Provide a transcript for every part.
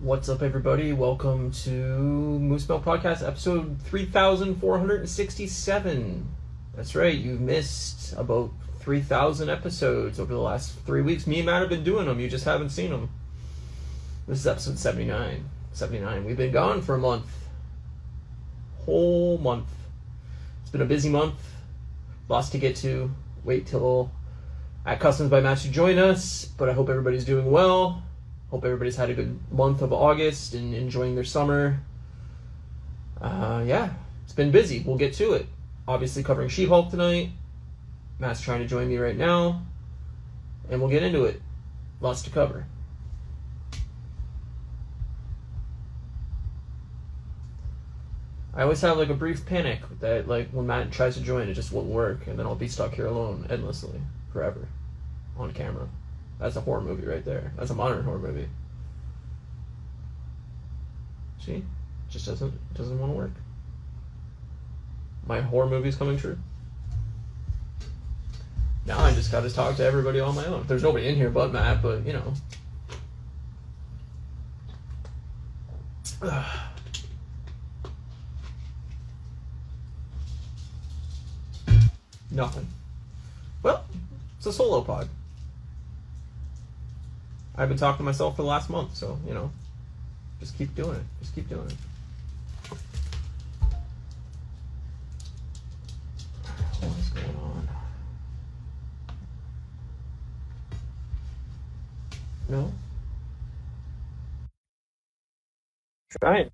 What's up, everybody? Welcome to Moose Milk Podcast, episode 3467. That's right, you've missed about 3,000 episodes over the last 3 weeks. Me and Matt have been doing them, you just haven't seen them. This is episode 79. We've been gone for a month. Whole month. It's been a busy month. Lots to get to. Wait till at Customs by Match to join us, but I hope everybody's doing well. Hope everybody's had a good month of August and enjoying their summer. Yeah, it's been busy. We'll get to it. Obviously covering She-Hulk tonight. Matt's trying to join me right now. And we'll get into it. Lots to cover. I always have like a brief panic that like when Matt tries to join, it just won't work. And then I'll be stuck here alone endlessly, forever, on camera. That's a horror movie right there. That's a modern horror movie. See? It just doesn't want to work. My horror movie's coming true. Now I just gotta talk to everybody on my own. There's nobody in here but Matt, but you know. Nothing. Well, it's a solo pod. I've been talking to myself for the last month, so, you know, just keep doing it. Just keep doing it. What is going on? No? Trying.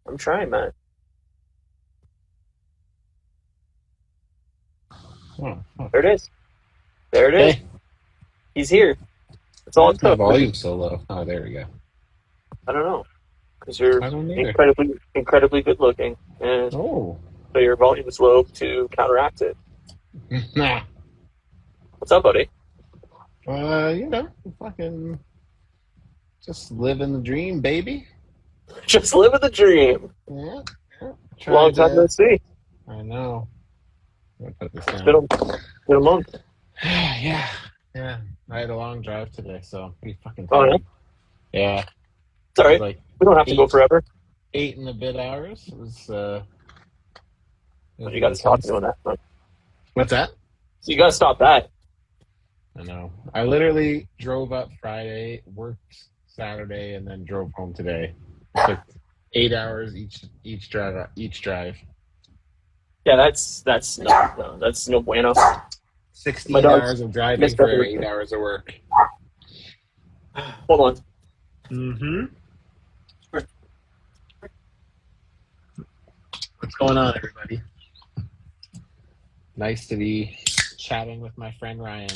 I'm trying, Matt. There it is. There it is. Hey. He's here. It's all my volume so low. Oh, there we go. I don't know, because you're incredibly good looking, and so your volume is low to counteract it. Nah. What's up, buddy? You know, fucking just living the dream, baby. Just living the dream. Yeah. Long time no see. I know. I'm gonna put this down. It's been a month. Yeah. I had a long drive today, so I'm pretty fucking tired. Oh, yeah? It's alright. Like we don't have to go forever. 8 and a bit hours. It was you gotta stop doing that. Huh? What's that? So you gotta stop that. I know. I literally drove up Friday, worked Saturday, and then drove home today. It took 8 hours each drive. Yeah, that's no bueno. 16 hours of driving for 8 hours of work. Hold on. Mm-hmm. What's going on, everybody? Nice to be chatting with my friend Ryan.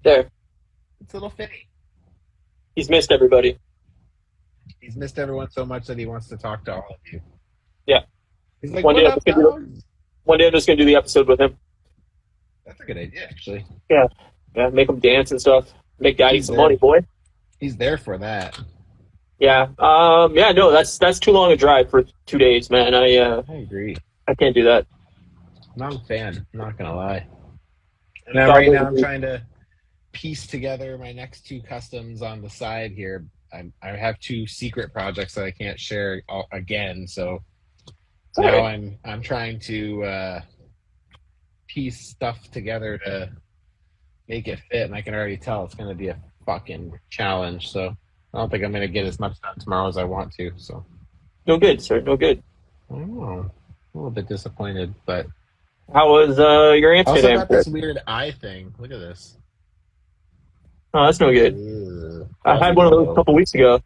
There. It's a little fitty. He's missed everybody. He's missed everyone so much that he wants to talk to all of you. Yeah. He's like, what up, dog? One day I'm just going to do the episode with him. That's a good idea, actually. Yeah, make him dance and stuff. Make Daddy some money, boy. He's there for that. Yeah. No, that's too long a drive for 2 days, man. I agree. I can't do that. I'm not a fan. I'm not going to lie. And right now I'm trying to piece together my next 2 customs on the side here. I have 2 secret projects that I can't share again, so... Now I'm trying to piece stuff together to make it fit, and I can already tell it's going to be a fucking challenge. So I don't think I'm going to get as much done tomorrow as I want to. So no good, sir. No good. I don't know. A little bit disappointed, but how was your Amsterdam? I also got this weird eye thing. Look at this. Oh, that's no good. I had one of those a couple weeks ago.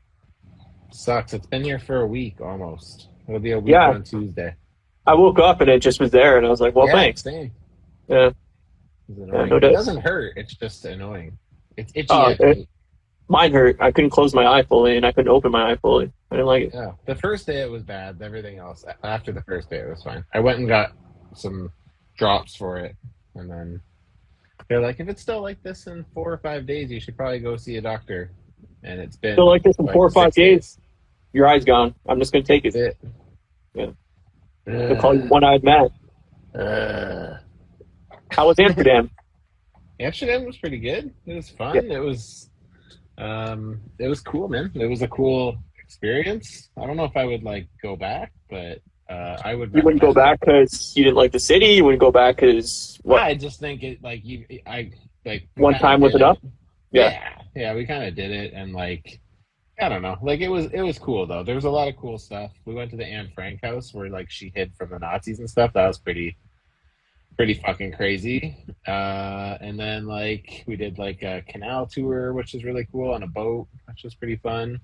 Sucks. It's been here for a week almost. It'll be a week on Tuesday. I woke up and it just was there, and I was like, well, thanks. Same. Yeah. It doesn't hurt. It's just annoying. It's itchy. Mine hurt. I couldn't close my eye fully, and I couldn't open my eye fully. I didn't like it. Yeah. The first day it was bad. Everything else, after the first day, it was fine. I went and got some drops for it, and then they're like, if it's still like this in 4 or 5 days, you should probably go see a doctor. And it's been still like this in 4 or 5 days. Your eye's gone. I'm just going to take it. That's it. Yeah. They call you One-Eyed Matt. How was Amsterdam? Amsterdam was pretty good. It was fun. Yeah. It was It was cool, man. It was a cool experience. I don't know if I would like go back, but I would You wouldn't go recommend it. back because you didn't like the city. You wouldn't go back because what? I just think it like we One kind of time was did enough. it. Yeah. Yeah, we kind of did it, and like I don't know, like it was cool though. There was a lot of cool stuff. We went to the Anne Frank house where like she hid from the Nazis and stuff. That was pretty fucking crazy. And then like we did like a canal tour, which was really cool on a boat, which was pretty fun.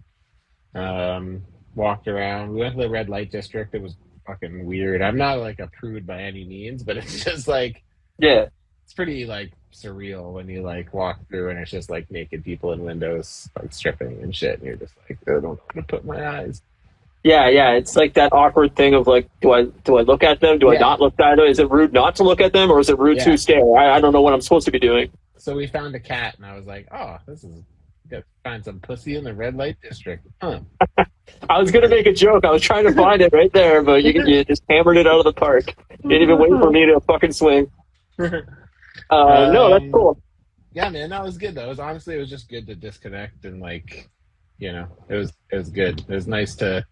Um, Walked around. We went to the red light district. It was fucking weird. I'm not like a prude by any means, but it's just like Yeah. it's pretty like surreal when you like walk through and it's just like naked people in windows like stripping and shit, and you're just like, I don't know where to put my eyes. Yeah, yeah. It's like that awkward thing of like, do I look at them? Do I Yeah, not look at them? Is it rude not to look at them, or is it rude to yeah. stare? I don't know what I'm supposed to be doing. So we found a cat, and I was like, oh, this is got find some pussy in the red light district. Huh. I was gonna make a joke. I was trying to find it right there, but you just hammered it out of the park. You didn't even wait for me to fucking swing. No, that's um, cool. yeah, man, that was good though. It was honestly, it was just good to disconnect and like, it was good. It was nice to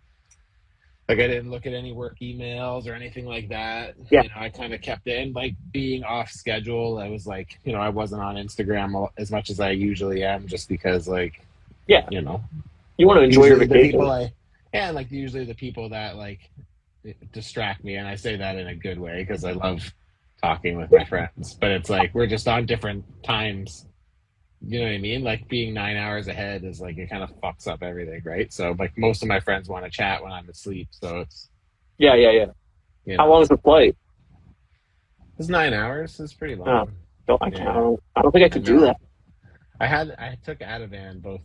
like I didn't look at any work emails or anything like that. Yeah, I kind of kept it in like being off schedule. I was like, I wasn't on Instagram as much as I usually am, just because like, yeah. you know, You want to enjoy your usually the people vacation. like usually the people that like distract me, and I say that in a good way because I love talking with my friends, but it's like we're just on different times. You know what I mean? Like being 9 hours ahead is like it kind of fucks up everything, right? So like most of my friends want to chat when I'm asleep, so Yeah, yeah, yeah. you How know long is the flight? it's 9 hours. It's pretty Oh, long. I Yeah, don't think I I could do know. that. I took Ativan both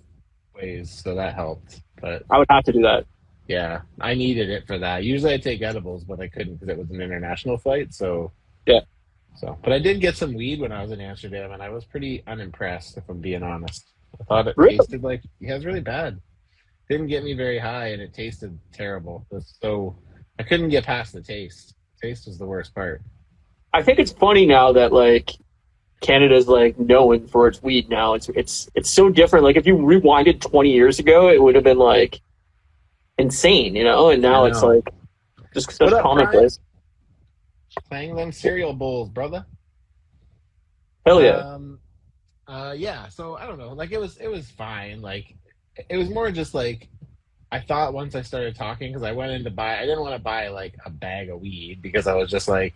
ways, so that helped. But I would have to do that. yeah, I needed it for that. Usually I take edibles, but I couldn't because it was an international flight. Yeah. But I did get some weed when I was in Amsterdam, and I was pretty unimpressed, if I'm being honest. I thought it Really? tasted like it was really bad. Didn't get me very high, and it tasted terrible. So I couldn't get past the taste. Taste was the worst part. I think it's funny now that like Canada's like known for its weed now. It's so different. Like if you rewinded 20 years ago, it would have been like insane, and I now it's know. like just What such up, Brian? commonplace. Playing them cereal bowls, brother. Hell yeah. Um, yeah. So I don't know. Like it was fine. Like it was more just like I thought once I started talking because I went in to buy. I didn't want to buy like a bag of weed because I was just like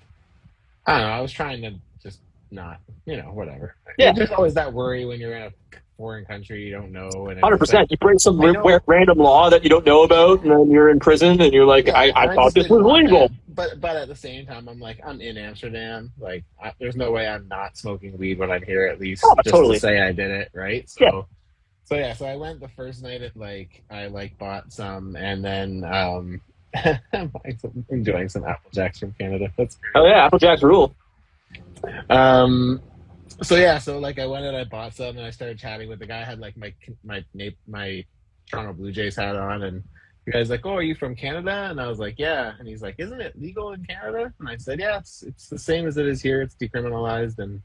I don't know. I was trying to just not, whatever. Yeah, There's always that worry when you're in a foreign country you don't know, and it's just like 100%. You break some I know. random law that you don't know about, and then you're in prison, and you're like, Yeah, I and I thought just this didn't was want legal. that. But at the same time, I'm like, I'm in Amsterdam. Like, there's no way I'm not smoking weed when I'm here, at Oh, least just to totally. say I did it, right? Yeah. So yeah, so I went the first night at like I like bought some, and then I'm enjoying some Apple Jacks from Canada. That's Oh yeah, Applejack's rule. um. So yeah, so like I went and I bought some, and I started chatting with the guy. I had like my Toronto Blue Jays hat on, and the guy's like, "Oh, are you from Canada?" And I was like, "Yeah." And he's like, "Isn't it legal in Canada?" And I said, "Yeah, it's the same as it is here. It's decriminalized and Yeah.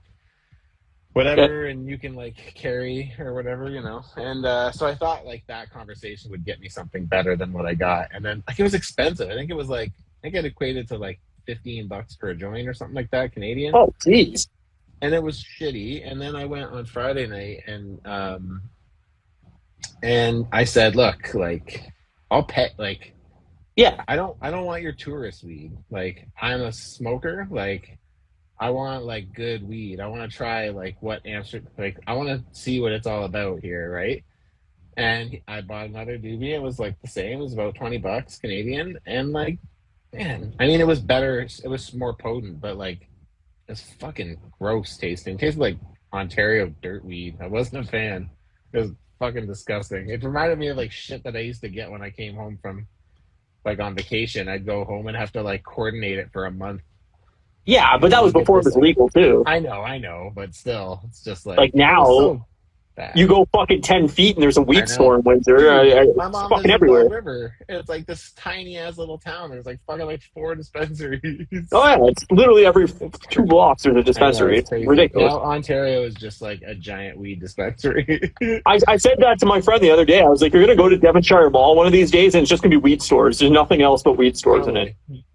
whatever, and you can like carry or whatever." And so I thought like that conversation would get me something better than what I got, and then like it was expensive. I think it equated to like $15 for a joint or something like that Canadian, Oh, jeez. and it was shitty. And then I went on Friday night, and I said, "Look, like, I'll pay. Like, Yeah. I don't want your tourist weed. Like, I'm a smoker. Like, I want like good weed. I want to try like what Amsterdam. Like, I want to see what it's all about here, right?" And I bought another doobie. It was like the same. It was about $20 Canadian, and like, man, I mean, it was better. It was more potent, but like it's fucking gross tasting. It tasted like Ontario dirt weed. I wasn't a fan. It was fucking disgusting. It reminded me of like shit that I used to get when I came home from like on vacation. I'd go home and have to like coordinate it for a month. Yeah, but that was You get before it this was like legal too. I know, but still, it's just Like like it was now, so. bad. You go fucking 10 feet and there's a I weed know. store in Windsor. Dude, my It's mom fucking lives in everywhere. Broad River. It's like this tiny ass little town. There's like fucking like 4 dispensaries. Oh yeah, it's literally every It's 2 crazy. blocks there's a I know, dispensary. it's It's crazy. ridiculous. Now Ontario is just like a giant weed dispensary. I said that to my friend the other day. I was like, you're gonna go to Devonshire Mall one of these days, and it's just gonna be weed stores. There's nothing else but weed stores in it. Totally.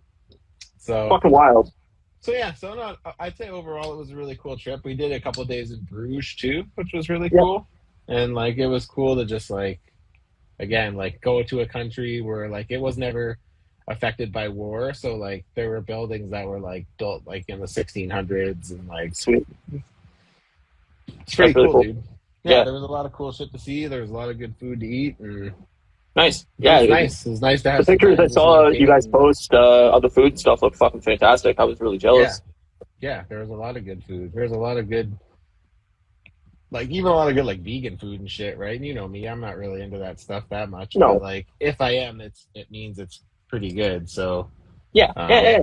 So Fucking wild. yeah, so no, I'd say overall it was a really cool trip. We did a couple of days in Bruges too, which was really Yeah. cool. And like it was cool to just like again, like go to a country where like it was never affected by war. So like there were buildings that were like built like in the 1600s and like Sweet. it's pretty That's really cool, cool. dude. Yeah. There was a lot of cool shit to see. There was a lot of good food to eat, and Nice. it Yeah. was nice. It was nice to The have some pictures time I to saw smoke you guys and- post of the food and stuff looked fucking fantastic. I was really Yeah, jealous. yeah. There was a lot of good food. There was a lot of good, like even a lot of good like vegan food and shit, right? And you know me, I'm not really into that stuff that much. No. But like if I am, it means it's pretty good. So Yeah. Yeah.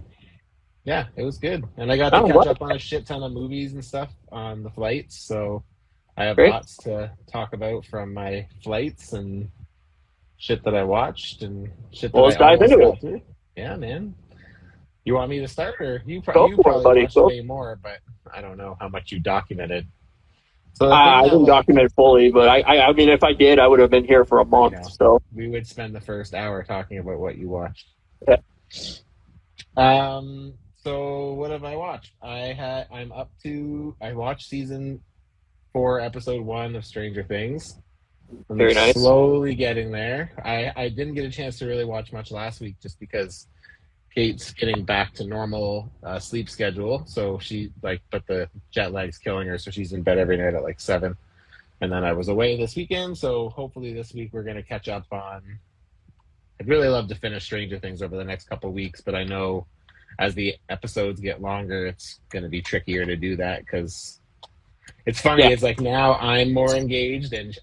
yeah, it was good. And I got to Oh, catch what? up on a shit ton of movies and stuff on the flights. So I have Great. lots to talk about from my flights and shit that I watched and shit that Well, let's I dive almost into got it. through. Yeah, man. You want me to start, or you Go probably for it, buddy. watched Go. way more, but I don't know how much you documented. So the thing I that didn't like document it fully, but I mean, if I did, I would have been here for a month. know. So we would spend the first hour talking about what you watched. Yeah. So what have I watched? I watched season 4, episode 1 of Stranger Things. I'm Very nice. slowly getting there. I didn't get a chance to really watch much last week just because Kate's getting back to normal sleep schedule. So but the jet lag's killing her, so she's in bed every night at like 7. And then I was away this weekend, so hopefully this week we're going to catch up on. I'd really love to finish Stranger Things over the next couple weeks, but I know as the episodes get longer, it's going to be trickier to do that because it's funny. Yeah. It's like now I'm more engaged, and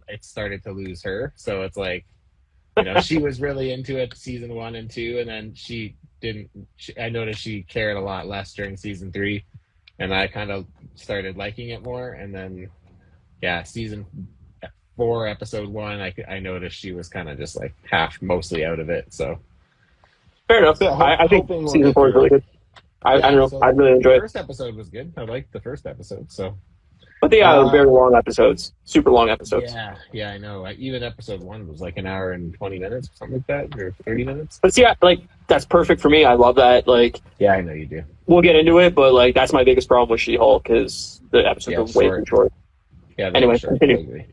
it started to lose her. So it's like, she was really into it season 1 and 2, and then she didn't. I noticed she cared a lot less during season 3, and I kind of started liking it more. And then, yeah, season 4, episode 1, I noticed she was kind of just like mostly out of it. So fair enough. So, I think hoping we'll season get 4 is through really it. good. I don't know. So I really enjoy the it. first episode was good. I liked the first episode. So But they are very long episodes, super long episodes. yeah, I know. Even episode 1 was like an hour and 20 minutes, or something like that, or 30 minutes. But see, that's perfect for me. I love that. Like, Yeah, I know you do. we'll get into it, but like that's my biggest problem with She-Hulk is the episodes Yeah, are way short. too short. Yeah. Anyway, Sure. continue. Totally.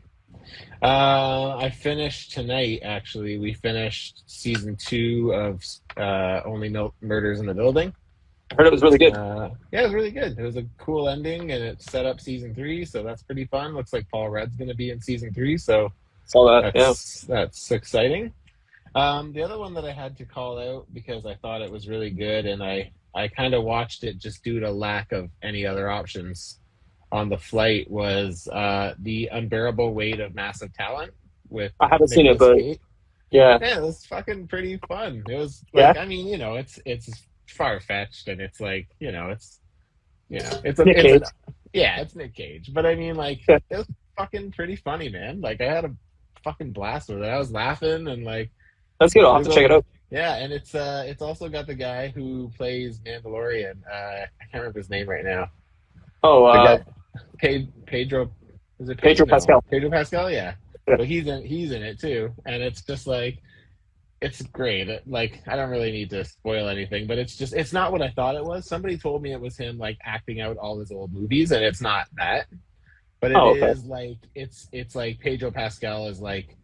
I finished tonight. Actually, we finished season 2 of Only Murders in the Building. I heard it was really good. Yeah, it was really good. It was a cool ending, and it set up season 3, so that's pretty fun. Looks like Paul Rudd's going to be in season 3, so Saw that. Yeah. that's exciting. The other one that I had to call out because I thought it was really good, and I kind of watched it just due to lack of any other options on the flight, was The Unbearable Weight of Massive Talent with I haven't seen it, Nicolas but Cage. yeah. Yeah, it was fucking pretty fun. It was like, Yeah? I mean, it's far fetched, and it's like, it's Nick it's Cage. it's Nick Cage, but I mean, like, Yeah. it was fucking pretty funny, man. Like, I had a fucking blast with it. I was laughing, and like, That's good. I'll have to check it out. yeah, and it's also got the guy who plays Mandalorian. I can't remember his name right now. Oh, The guy, Pedro. Is it Pedro Pascal. Pedro Pascal, yeah. Yeah. But he's in it too, and it's just like, it's great. Like, I don't really need to spoil anything, but it's not what I thought it was. Somebody told me it was him like acting out all his old movies, and it's not that. But it is like it's like Pedro Pascal is like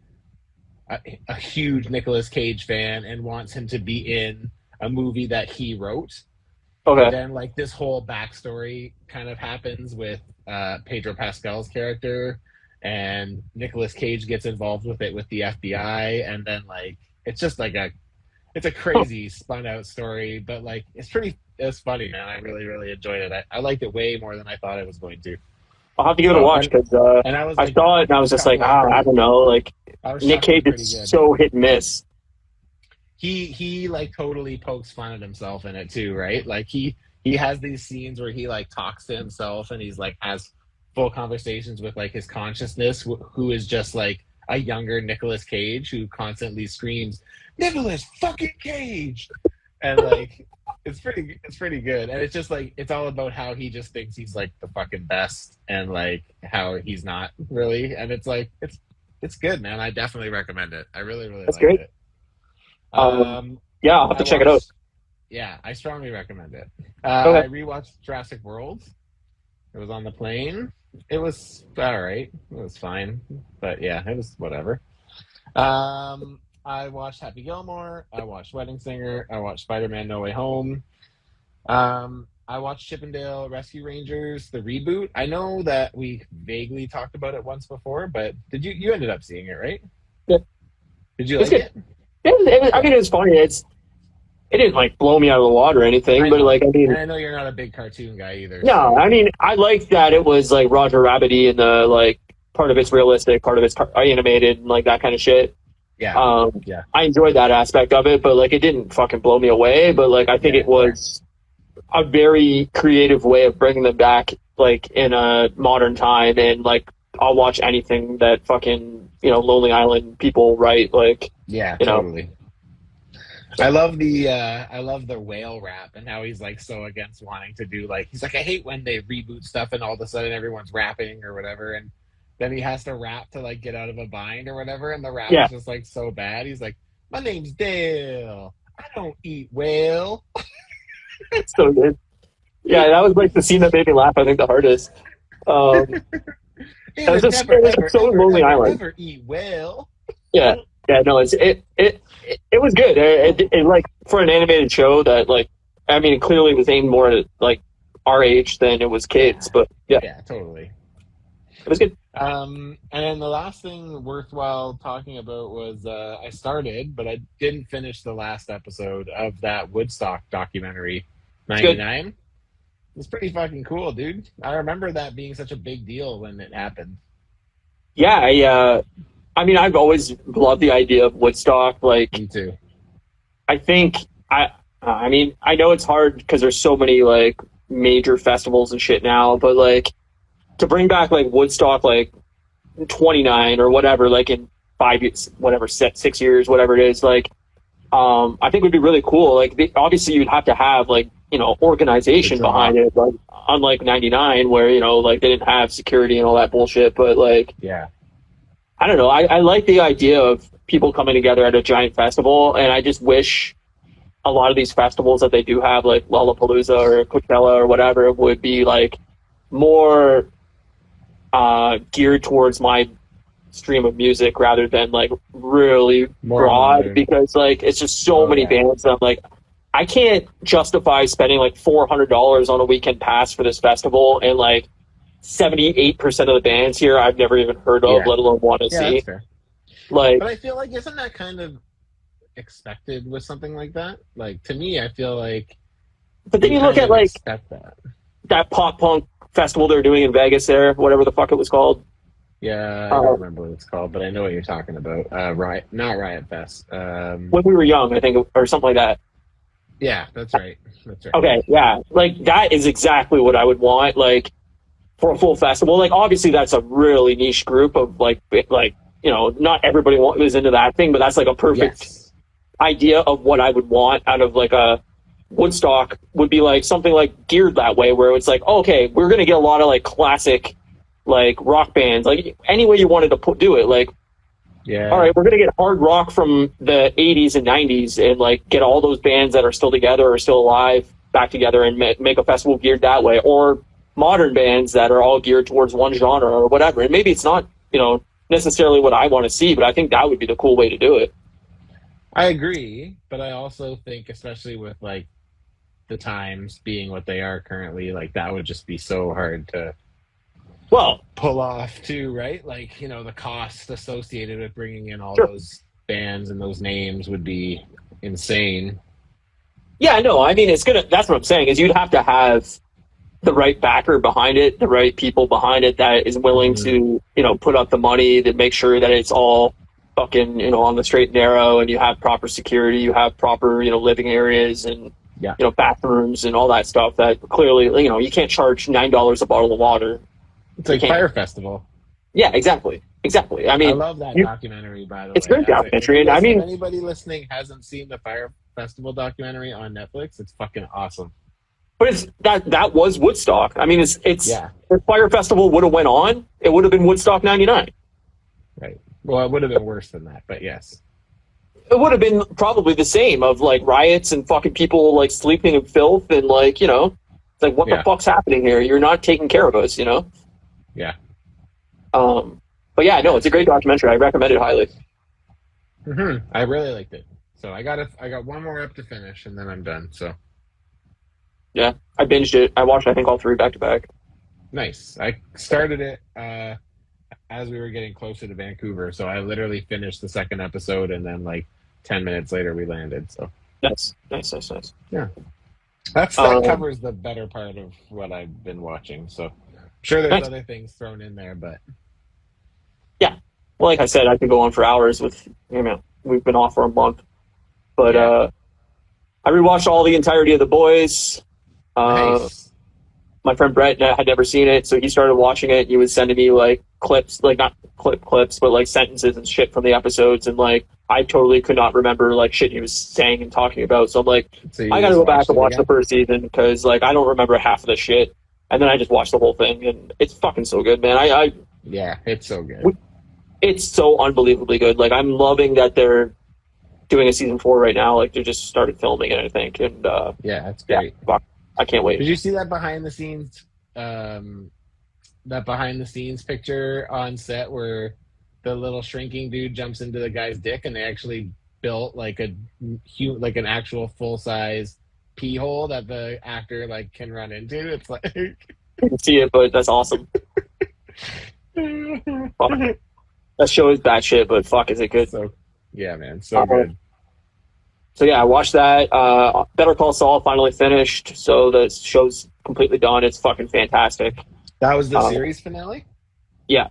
a huge Nicolas Cage fan and wants him to be in a movie that he wrote. Okay. And then like this whole backstory kind of happens with Pedro Pascal's character, and Nicolas Cage gets involved with it with the FBI, and then like it's just like it's a crazy spun out story, but like it's funny, man. I really, really enjoyed it. I liked it way more than I thought I was going to. I'll have to give it a watch because And I was I saw it and I was just like, I don't know. Like, Nick Cage is so hit and miss. He like totally pokes fun at himself in it too, right? Like he has these scenes where he like talks to himself and he's like has full conversations with like his consciousness, who is just like a younger Nicolas Cage who constantly screams, "Nicolas fucking Cage!" And like it's pretty good. And it's just like it's all about how he just thinks he's like the fucking best and like how he's not really. And it's like it's good, man. I definitely recommend it. I really That's like great. it. Yeah, I'll have to check it out. Yeah, I strongly recommend it. Okay. I rewatched Jurassic World. It was on the plane. It was all right. It was fine, but yeah, it was whatever. I watched Happy Gilmore. I watched Wedding Singer. I watched Spider-Man: No Way Home. I watched Chippendale Rescue Rangers, the reboot. I know that we vaguely talked about it once before, but did you ended up seeing it, right? Yeah. Did you It's like good. it? I mean, it's funny. It didn't like blow me out of the water or anything, but like, I mean, and I know you're not a big cartoon guy either. no, so. I mean, I liked that it was like Roger Rabbity and the like part of it's realistic, part of it's animated, and like that kind of shit. Yeah. Yeah. I enjoyed that aspect of it, but like it didn't fucking blow me away. But like I think it was a very creative way of bringing them back, like in a modern time, and like I'll watch anything that fucking Lonely Island people write. Like totally. I love the whale rap and how he's like so against wanting to do like he's like I hate when they reboot stuff and all of a sudden everyone's rapping or whatever and then he has to rap to like get out of a bind or whatever and the rap is just like so bad. He's like, "My name's Dale. I don't eat whale." So good. Yeah, that was like the scene that made me laugh, I think, the hardest. It was just so Lonely Island. Never eat whale. Yeah, no, it was good. It like for an animated show that like I mean, it clearly was aimed more at like our age than it was kids, but yeah, totally. It was good. And then the last thing worthwhile talking about was I started, but I didn't finish the last episode of that Woodstock documentary, 99. It's pretty fucking cool, dude. I remember that being such a big deal when it happened. Yeah, I mean, I've always loved the idea of Woodstock. Like, me too. I think I mean, I know it's hard because there's so many like major festivals and shit now, but like to bring back like Woodstock, like 29 or whatever, like in 5 years, whatever, 6 years, whatever it is, like, I think would be really cool. Like, obviously you'd have to have like, organization behind it, like unlike 99 where, like they didn't have security and all that bullshit, but like, yeah, I don't know. I like the idea of people coming together at a giant festival, and I just wish a lot of these festivals that they do have, like Lollapalooza or Coachella or whatever, would be like more geared towards my stream of music rather than like really more broad modern. Because like it's just so many bands that I'm like, I can't justify spending like $400 on a weekend pass for this festival, and like 78% of the bands here I've never even heard of, let alone want to see. That's fair. Like, but I feel like isn't that kind of expected with something like that? Like, to me, I feel like. But then you look at like that pop punk festival they're doing in Vegas there, whatever the fuck it was called. Yeah, I don't remember what it's called, but I know what you're talking about. Not Riot Fest. When we were young, I think, or something like that. Yeah, that's right. Okay, yeah, like that is exactly what I would want, like for a full festival. Like, obviously, that's a really niche group of like not everybody was into that thing, but that's like a perfect idea of what I would want out of like a Woodstock. Would be like something like geared that way, where it's like, okay, we're gonna get a lot of like classic like rock bands, like any way you wanted to do it, like. Yeah. All right, we're gonna get hard rock from the 80s and 90s, and like get all those bands that are still together or still alive back together, and make a festival geared that way, or modern bands that are all geared towards one genre or whatever. And maybe it's not, necessarily what I want to see, but I think that would be the cool way to do it. I agree, but I also think, especially with like the times being what they are currently, like that would just be so hard to. Pull off too, right? Like, the cost associated with bringing in all those bands and those names would be insane. Yeah, no, I mean, that's what I'm saying, is you'd have to have the right backer behind it, the right people behind it that is willing to, put up the money to make sure that it's all fucking, on the straight and narrow, and you have proper security, you have proper, living areas and, bathrooms and all that stuff that clearly, you can't charge $9 a bottle of water. It's like You can't. Fire Festival. Yeah, exactly. I I mean, love that documentary, by the it's a way. great documentary, and I If mean, anybody listening hasn't seen the Fire Festival documentary on Netflix, it's fucking awesome. but it's that was Woodstock. I mean, it's Yeah, if Fire Festival would have went on, it would have been Woodstock '99. right. Well, it would have been worse than that, but yes. It would have been probably the same of like riots and fucking people like sleeping in filth and like it's like what the Yeah. fuck's happening here? You're not taking care of us, Yeah. But yeah, no, it's a great documentary. I recommend it highly. I really liked it. So I got one more up to finish, and then I'm done. So Yeah, I binged it. I watched I think all three back to back. nice. I started it as we were getting closer to Vancouver, so I literally finished the second episode, and then like 10 minutes later we landed. So Nice. that covers the better part of what I've been watching. So I'm sure there's Nice. other things thrown in there, but Well, like I said, I could go on for hours with we've been off for a month. But I rewatched all the entirety of The Boys. nice. My friend Brett had never seen it, so he started watching it. He was sending me like clips, like not clips, but like sentences and shit from the episodes, and like I totally could not remember like shit he was saying and talking about. So I'm like, So you I gotta just go back watched and it watch again? the first season because like I don't remember half of the shit. And then I just watched the whole thing, and it's fucking so good, man. Yeah, it's so good. It's so unbelievably good. Like I'm loving that they're doing a season 4 right now. Like they just started filming it, I think, and Yeah, that's great. fuck, I can't wait. Did you see that behind the scenes picture on set where the little shrinking dude jumps into the guy's dick, and they actually built like an actual full size pee hole that the actor like can run into? It's like I didn't see it, but that's awesome. Fuck. That show is bad shit, but fuck, is it good? So yeah, man, so good. So yeah, I watched that. Better Call Saul finally finished, so the show's completely done. It's fucking fantastic. That was the series finale? Yeah.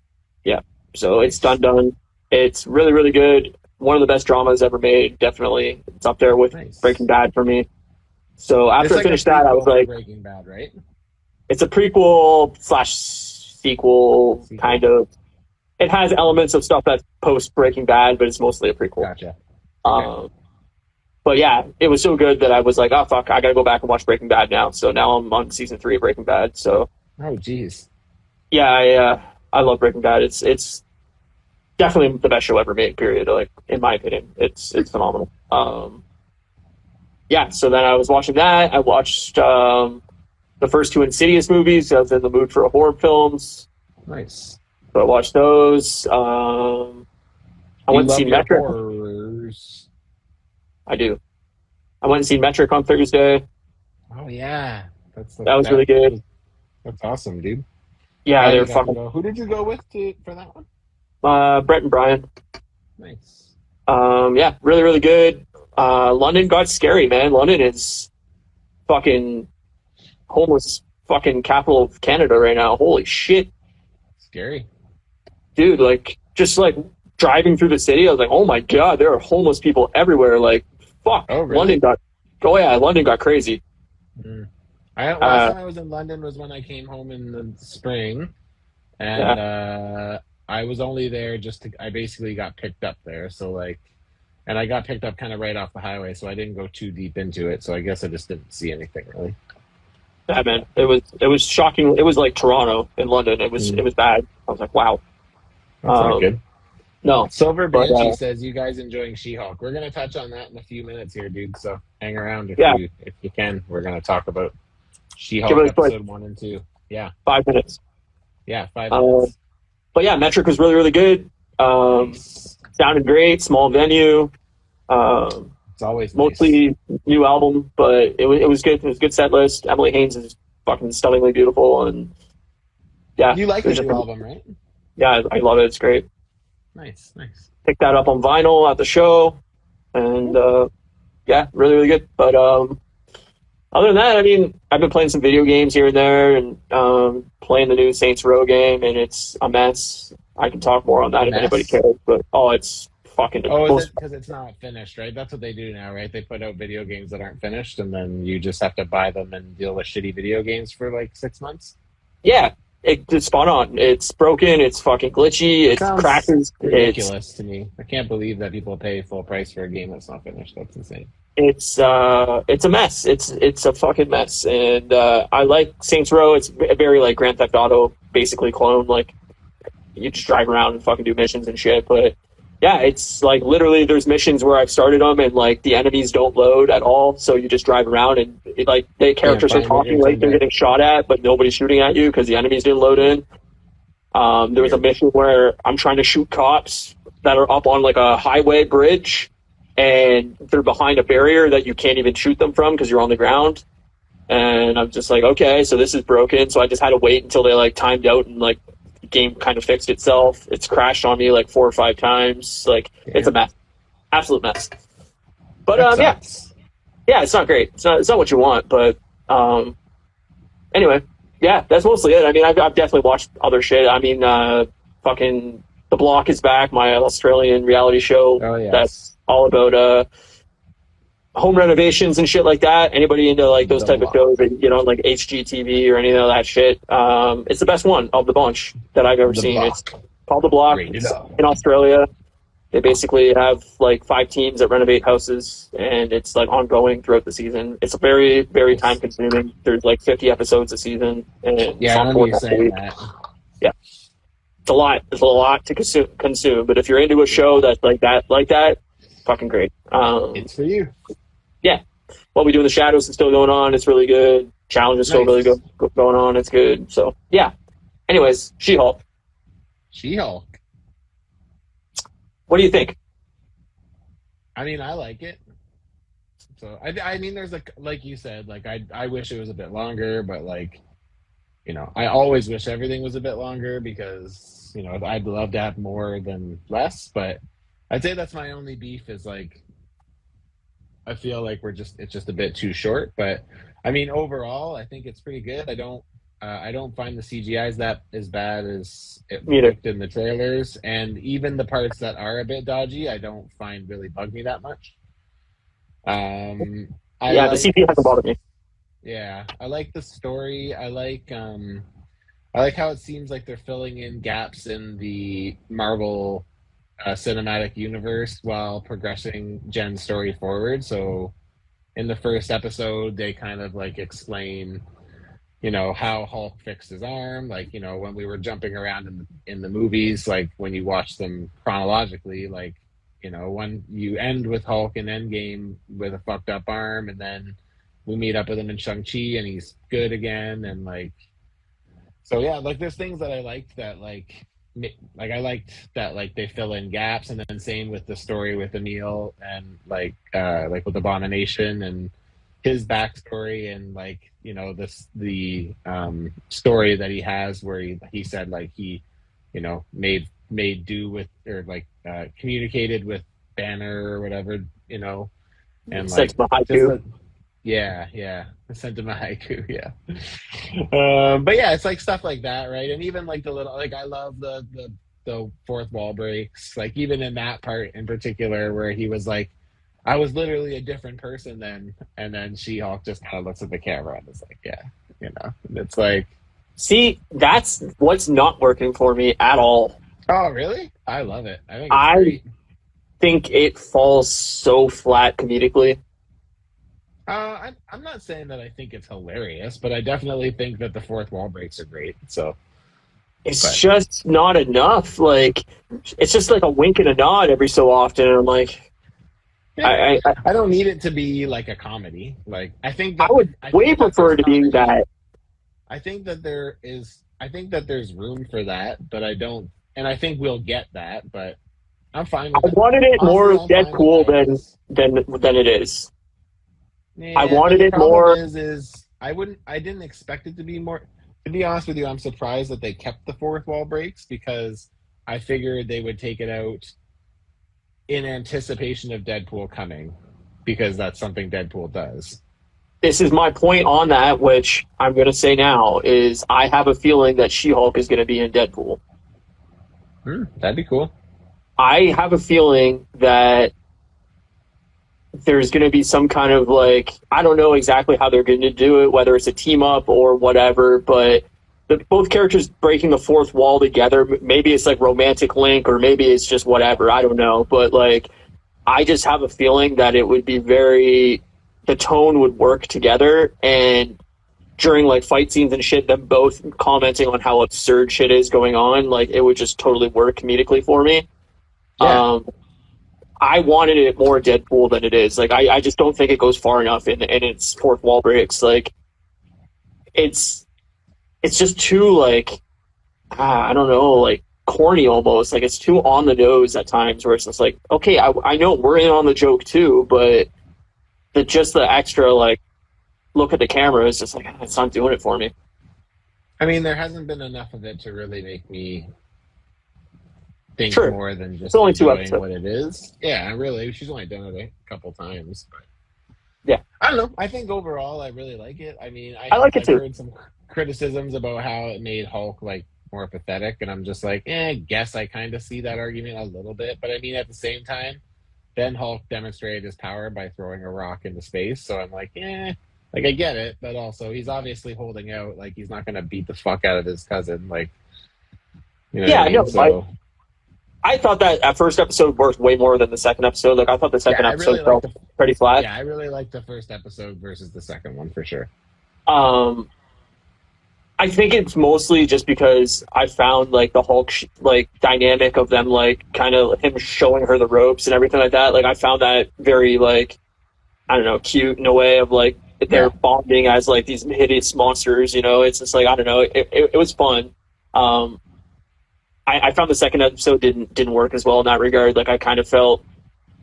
So it's done. It's really, really good. One of the best dramas ever made, definitely. It's up there with Nice. Breaking Bad for me. So after It's I finished a that, I prequel was to like, Breaking Bad, right? it's a prequel / sequel, kind of. It has elements of stuff that's post Breaking Bad, but it's mostly a prequel. Gotcha. But yeah, it was so good that I was like, oh fuck, I gotta go back and watch Breaking Bad now. So now I'm on season 3 of Breaking Bad. So Oh, geez. yeah, I love Breaking Bad. It's definitely the best show ever made. Period. Like in my opinion, it's phenomenal. Yeah. So then I was watching that. I watched the first 2 Insidious movies. I was in the mood for horror films, Nice. so I watched those. I went to see Metric. Horrors. I do. I went and seen Metric on Thursday. Oh yeah, That was really good. That's awesome, dude. Yeah, they were You got to fucking. go. Who did you go with for that one? Brett and Brian. Nice. Yeah, really, really good. London got scary, man. London is fucking homeless fucking capital of Canada right now. Holy shit. Scary. Dude, like, just like driving through the city, I was like, oh my god, there are homeless people everywhere. Like, fuck. Oh, really? London got crazy. Last time I was in London was when I came home in the spring, and I was only there I basically got picked up there. So like, and I got picked up kind of right off the highway, so I didn't go too deep into it. So I guess I just didn't see anything really. Yeah, man. It was shocking. It was like Toronto in London. It was bad. I was like, wow. That's not good. No. Silver But, Banshee says, "You guys enjoying She-Hulk?" We're gonna touch on that in a few minutes here, dude. So hang around if you can. We're gonna talk about She-Hulk Give it a episode 1 and 2. Yeah, 5 minutes. yeah, 5 minutes. But yeah, Metric was really, really good. Sounded great. Small venue. It's always Mostly new album, but it was good. It was a good set list. Emily Haynes is fucking stunningly beautiful, and yeah, You like the new album, right? Yeah, I love it. It's great. Nice. Picked that up on vinyl at the show, and yeah, really, really good. But other than that, I mean, I've been playing some video games here and there, and playing the new Saints Row game, and it's a mess. I can talk more on that if anybody cares, but it's fucking. Oh, is it because it's not finished, right? That's what they do now, right? They put out video games that aren't finished, and then you just have to buy them and deal with shitty video games for like 6 months. Yeah, it's spot on. It's broken. It's fucking glitchy. It Sounds crashes. ridiculous to me. I can't believe that people pay full price for a game that's not finished. That's insane. It's a mess. It's a fucking mess. And I like Saints Row. It's a very like Grand Theft Auto basically clone. Like you just drive around and fucking do missions and shit. But yeah, it's like literally there's missions where I've started them and like the enemies don't load at all. So you just drive around and like the characters are talking like they're getting shot at, but nobody's shooting at you because the enemies didn't load in. There was a mission where I'm trying to shoot cops that are up on like a highway bridge and they're behind a barrier that you can't even shoot them from because you're on the ground. And I'm just like, okay, so this is broken. So I just had to wait until they like timed out and like the game kind of fixed itself. It's crashed on me like 4 or 5 times. Like it's a mess, absolute mess. But yeah, it's not great. It's not what you want. But anyway, yeah, that's mostly it. I mean, I've definitely watched other shit. I mean, fucking The Block is back, my Australian reality show. Oh, yes. That's all about home renovations and shit like that. Anybody into like those type of shows that you get on like HGTV or any of that shit? It's the best one of the bunch that I've ever seen. Block. It's called The Block. It's in Australia. They basically have like 5 teams that renovate houses, and it's like ongoing throughout the season. It's very, very time consuming. There's like 50 episodes a season, and yeah, I remember you saying that. Yeah, it's a lot. It's a lot to consume. But if you're into a show that's like that, fucking great. It's for you. Yeah, What We Do in the Shadows is still going on. It's really good. Challenge is still really good going on. It's good. So yeah. Anyways, She-Hulk. She-Hulk. What do you think? I mean, I like it. So I mean, there's like you said, like I wish it was a bit longer, but like, you know, I always wish everything was a bit longer because, you know, I'd love to have more than less. But I'd say that's my only beef is like, I feel like it's just a bit too short. But I mean, overall, I think it's pretty good. I don't find the CGI that as bad as it looked in the trailers, and even the parts that are a bit dodgy, I don't find really bug me that much. The CGI hasn't bothered me. Yeah, I like the story. I like how it seems like they're filling in gaps in the Marvel cinematic universe while progressing Jen's story forward. So, in the first episode, they kind of like explain, you know, how Hulk fixed his arm. Like, you know, when we were jumping around in the movies, like when you watch them chronologically, like, you know, when you end with Hulk in Endgame with a fucked up arm, and then we meet up with him in Shang-Chi and he's good again. And like, so yeah, like there's things that I liked that like I liked that like they fill in gaps, and then same with the story with Emil and like with Abomination and his backstory, and like, you know, the story that he has where he said like he, you know, made do with, or like communicated with Banner or whatever, you know, and like I sent him a haiku, yeah. But yeah, it's like stuff like that, right? And even like the little, like I love the fourth wall breaks, like even in that part in particular where he was like, I was literally a different person then, and then She-Hulk just kind of looks at the camera and is like, yeah, you know, and it's like, see, that's what's not working for me at all. Oh, really? I love it. I think it's great. Think it falls so flat comedically. I'm not saying that I think it's hilarious, but I definitely think that the fourth wall breaks are great. So it's just not enough. Like, it's just like a wink and a nod every so often, and I'm like, yeah, I don't need it to be like a comedy. Like, I think that I would way prefer to be that. I think that there's room for that, but I don't, and I think we'll get that. But I'm fine with I wanted it more Deadpool than it is. Yeah, I wanted it more. I didn't expect it to be more. To be honest with you, I'm surprised that they kept the fourth wall breaks, because I figured they would take it out in anticipation of Deadpool coming, because that's something Deadpool does. This is my point on that, which I'm going to say now, is I have a feeling that She-Hulk is going to be in Deadpool. That'd be cool. I have a feeling that there's going to be some kind of like, I don't know exactly how they're going to do it, whether it's a team up or whatever, but both characters breaking the fourth wall together. Maybe it's like romantic link, or maybe it's just whatever. I don't know, but like, I just have a feeling that it would be the tone would work together, and during like fight scenes and shit, them both commenting on how absurd shit is going on, like it would just totally work comedically for me. Yeah. I wanted it more Deadpool than it is. Like, I just don't think it goes far enough in its fourth wall breaks. Like, it's just too, like, I don't know, like, corny almost. Like, it's too on the nose at times, where it's just like, okay, I know we're in on the joke too, but the extra, like, look at the camera is just like, it's not doing it for me. I mean, there hasn't been enough of it to really make me think Sure. more than just It's only 2 enjoying episodes. what it is. Yeah, really. She's only done it a couple times. But Yeah. I don't know. I think overall, I really like it. I mean, I like it I've too. heard some criticisms about how it made Hulk like more pathetic, and I'm just like, I guess I kind of see that argument a little bit. But I mean, at the same time, then Hulk demonstrated his power by throwing a rock into space. So I'm like, like I get it, but also he's obviously holding out. Like he's not going to beat the fuck out of his cousin. Like, you know Yeah, what I mean? no, So I thought that first episode worked way more than the second episode. Like, I thought the second I episode really felt like pretty flat. I really like the first episode versus the second one for sure. I think it's mostly just because I found like the Hulk like dynamic of them, like kind of him showing her the ropes and everything like that. Like, I found that very, like, I don't know, cute in a way of like they're bonding as like these hideous monsters. You know, it's just like, I don't know, it was fun. I found the second episode didn't work as well in that regard. Like, I kind of felt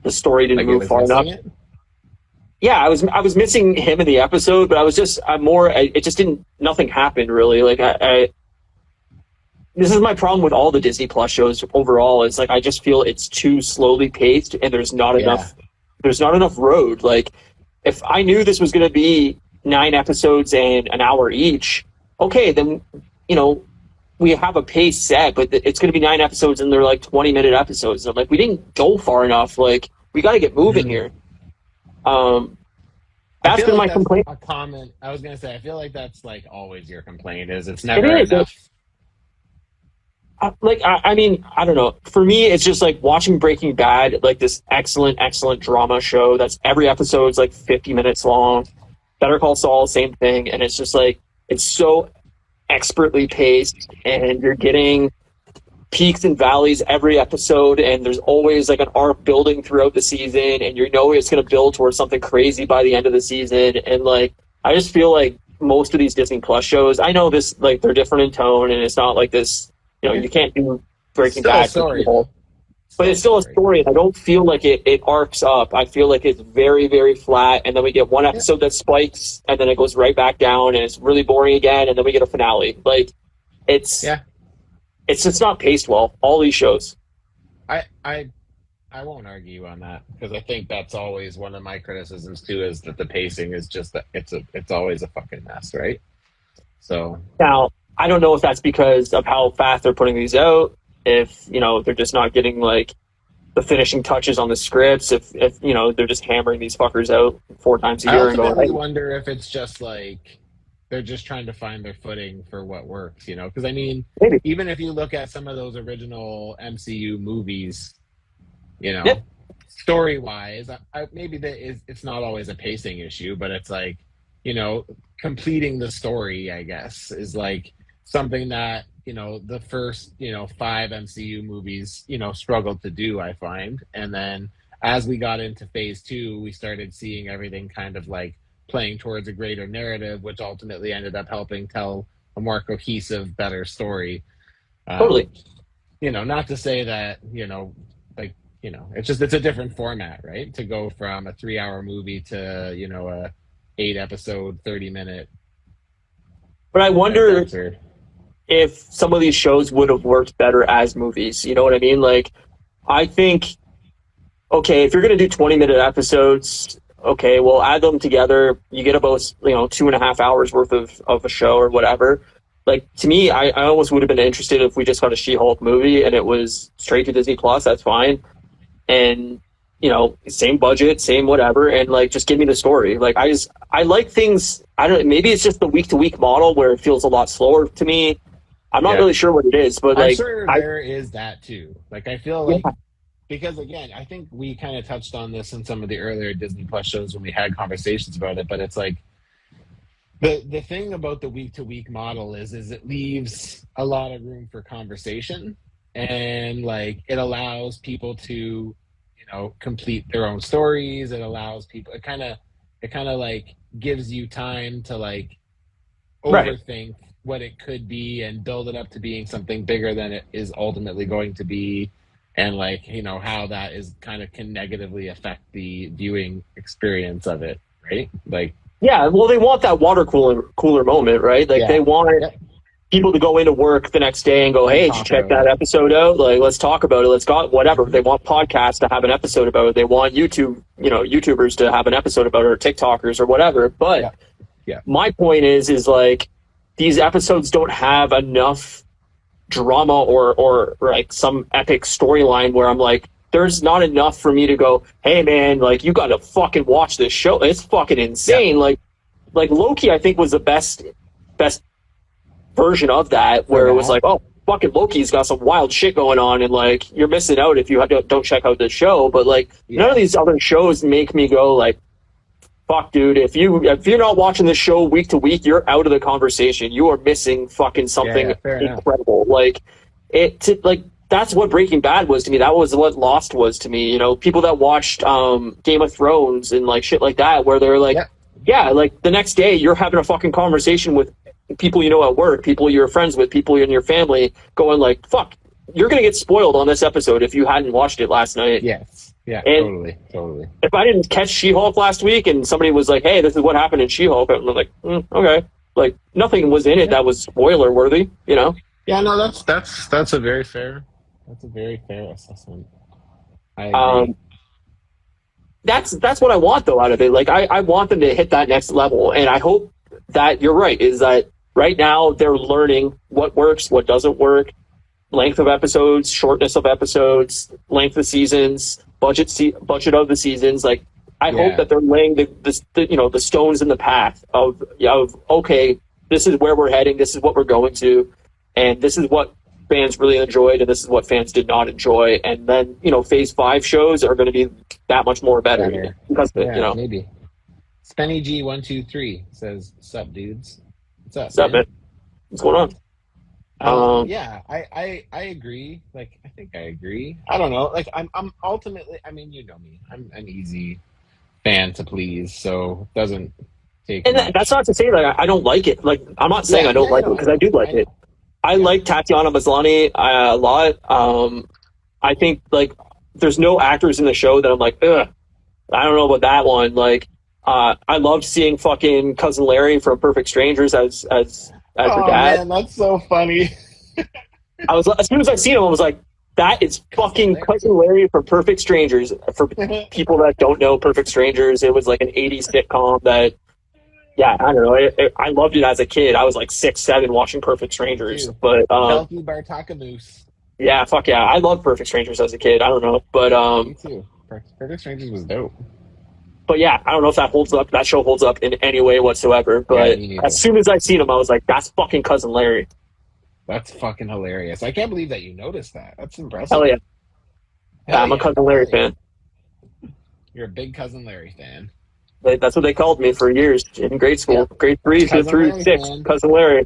the story didn't move far enough. Yeah, I was missing him in the episode, but it just didn't, nothing happened really. Like, this is my problem with all the Disney Plus shows overall, is like, I just feel it's too slowly paced and there's not enough road. Like, if I knew this was going to be 9 episodes and an hour each, okay, then, you know, we have a pace set, but it's going to be 9 episodes and they're like 20-minute episodes. And I'm like, we didn't go far enough. Like, we got to get moving here. That's been my complaint. A comment. I was gonna say, I feel like that's like always your complaint, is it's never enough. I mean, I don't know. For me, it's just like watching Breaking Bad, like this excellent drama show that's every episode's like 50 minutes long. Better Call Saul, same thing, and it's just like, it's so expertly paced, and you're getting peaks and valleys every episode, and there's always like an arc building throughout the season, and you know it's going to build towards something crazy by the end of the season. And like, I just feel like most of these Disney Plus shows, I know this, like, they're different in tone, and it's not like this, you know, you can't do Breaking Bad for people, but it's still a story, and I don't feel like it arcs up. I feel like it's very, very flat, and then we get one episode that spikes, and then it goes right back down, and it's really boring again, and then we get a finale. Like, it's just not paced well, all these shows. I won't argue on that, because I think that's always one of my criticisms too, is that the pacing is just that it's always a fucking mess, right? So now, I don't know if that's because of how fast they're putting these out, if, you know, they're just not getting like the finishing touches on the scripts, if you know, they're just hammering these fuckers out 4 times a year. I ultimately wonder if it's just like they're just trying to find their footing for what works, you know? Because I mean, maybe, even if you look at some of those original MCU movies, you know, story-wise, maybe it's not always a pacing issue, but it's like, you know, completing the story, I guess, is like something that, you know, the first, you know, 5 MCU movies, you know, struggled to do, I find. And then as we got into phase 2, we started seeing everything kind of like playing towards a greater narrative, which ultimately ended up helping tell a more cohesive, better story. totally. You know, not to say that, you know, like, you know, it's a different format, right? To go from a 3-hour movie to, you know, a 8-episode, 30-minute. But I wonder if some of these shows would have worked better as movies. You know what I mean? Like, I think, okay, if you're going to do 20-minute episodes, okay, well, add them together. You get about, you know, 2.5 hours worth of a show or whatever. Like, to me, I almost would have been interested if we just got a She-Hulk movie and it was straight to Disney Plus. That's fine. And same budget, same whatever, and like just give me the story. Like I like things. I don't. Maybe it's just the week to week model where it feels a lot slower to me. I'm not really sure what it is, but I'm like sure there is that too. Like I feel like because again, I think we kind of touched on this in some of the earlier Disney Plus shows when we had conversations about it, but it's like the thing about the week to week model is it leaves a lot of room for conversation, and like it allows people to complete their own stories. It allows people, it kind of like gives you time to like overthink what it could be and build it up to being something bigger than it is ultimately going to be, and like how that is kind of can negatively affect the viewing experience of it, right? Like well, they want that water cooler moment, right? Like they want people to go into work the next day and go, hey, did you check that episode out? Like, let's talk about it. Let's go, whatever. They want podcasts to have an episode about it. They want YouTubers to have an episode about it, or TikTokers or whatever. But my point is like, these episodes don't have enough drama or like some epic storyline where I'm like, there's not enough for me to go, hey man, like you got to fucking watch this show. It's fucking insane. Like Loki, I think was the best version of that, where it was like, oh, fucking Loki's got some wild shit going on, and like you're missing out if you don't check out this show. But like none of these other shows make me go like, fuck, dude, if you're not watching this show week to week, you're out of the conversation. You are missing fucking something incredible. Like that's what Breaking Bad was to me. That was what Lost was to me. People that watched Game of Thrones and like shit like that, where they're like, like the next day you're having a fucking conversation with people at work, people you're friends with, people in your family, going like, fuck, you're gonna get spoiled on this episode if you hadn't watched it last night. Yes. Yeah, and totally. If I didn't catch She-Hulk last week and somebody was like, hey, this is what happened in She-Hulk, I'm like, okay. Like, nothing was in it that was spoiler worthy, Yeah, no, that's a very fair assessment. I agree. That's what I want though out of it. Like I want them to hit that next level, and I hope that you're right, is that right now they're learning what works, what doesn't work, length of episodes, shortness of episodes, length of seasons, budget of the seasons. Like I hope that they're laying the stones in the path of okay, this is where we're heading, this is what we're going to, and this is what fans really enjoyed, and this is what fans did not enjoy. And then phase 5 shows are going to be that much more better because maybe. Spenny G123 says, "Sup, dudes? What's up, man? What's going on?" I agree. Like, I think I agree. I don't know. Like, I'm ultimately. I mean, you know me. I'm an easy fan to please, so it doesn't take. And that's not to say that I don't like it. Like, I'm not saying I don't like it, because I do like it. I like Tatiana Maslany a lot. I think like there's no actors in the show that I'm like, ugh, I don't know about that one. Like, I loved seeing fucking Cousin Larry from Perfect Strangers as her dad. Man, that's so funny. I was, as soon as I seen him, I was like, that is fucking Cousin Larry from Perfect Strangers. For people that don't know Perfect Strangers, it was like an 80s sitcom that, I don't know. I loved it as a kid. I was like 6, 7 watching Perfect Strangers. But Belky Bartakamoose. Yeah, fuck yeah. I loved Perfect Strangers as a kid. I don't know. But me too. Perfect Strangers was dope. But yeah, I don't know if that holds up. That show holds up in any way whatsoever. But as soon as I seen him, I was like, that's fucking Cousin Larry. That's fucking hilarious. I can't believe that you noticed that. That's impressive. Hell yeah. I'm a Cousin Larry fan. You're a big Cousin Larry fan. That's what they called me for years in grade school. Grade 3 through 6, Cousin Larry.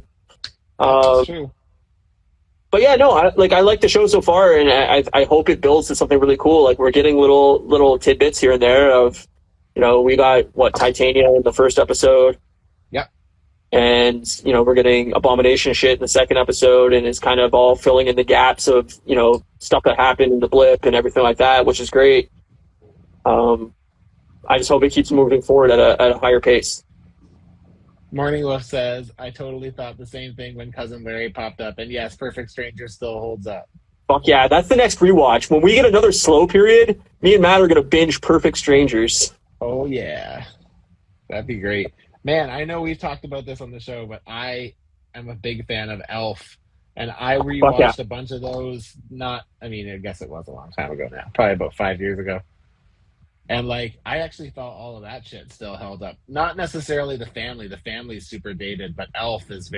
That's true. But yeah, no, I like the show so far, and I hope it builds to something really cool. Like, we're getting little tidbits here and there of, we got Titania in the first episode. Yep. And, we're getting Abomination shit in the second episode, and it's kind of all filling in the gaps of, stuff that happened in the blip and everything like that, which is great. I just hope it keeps moving forward at a higher pace. Morning Wolf says, I totally thought the same thing when Cousin Larry popped up, and yes, Perfect Stranger still holds up. Fuck yeah, that's the next rewatch. When we get another slow period, me and Matt are going to binge Perfect Strangers. Oh yeah, that'd be great. Man, I know we've talked about this on the show, but I am a big fan of Elf, and I rewatched a bunch of those. I guess it was a long time ago now, probably about 5 years ago. And like, I actually thought all of that shit still held up. Not necessarily the family. The family's super dated, but Elf is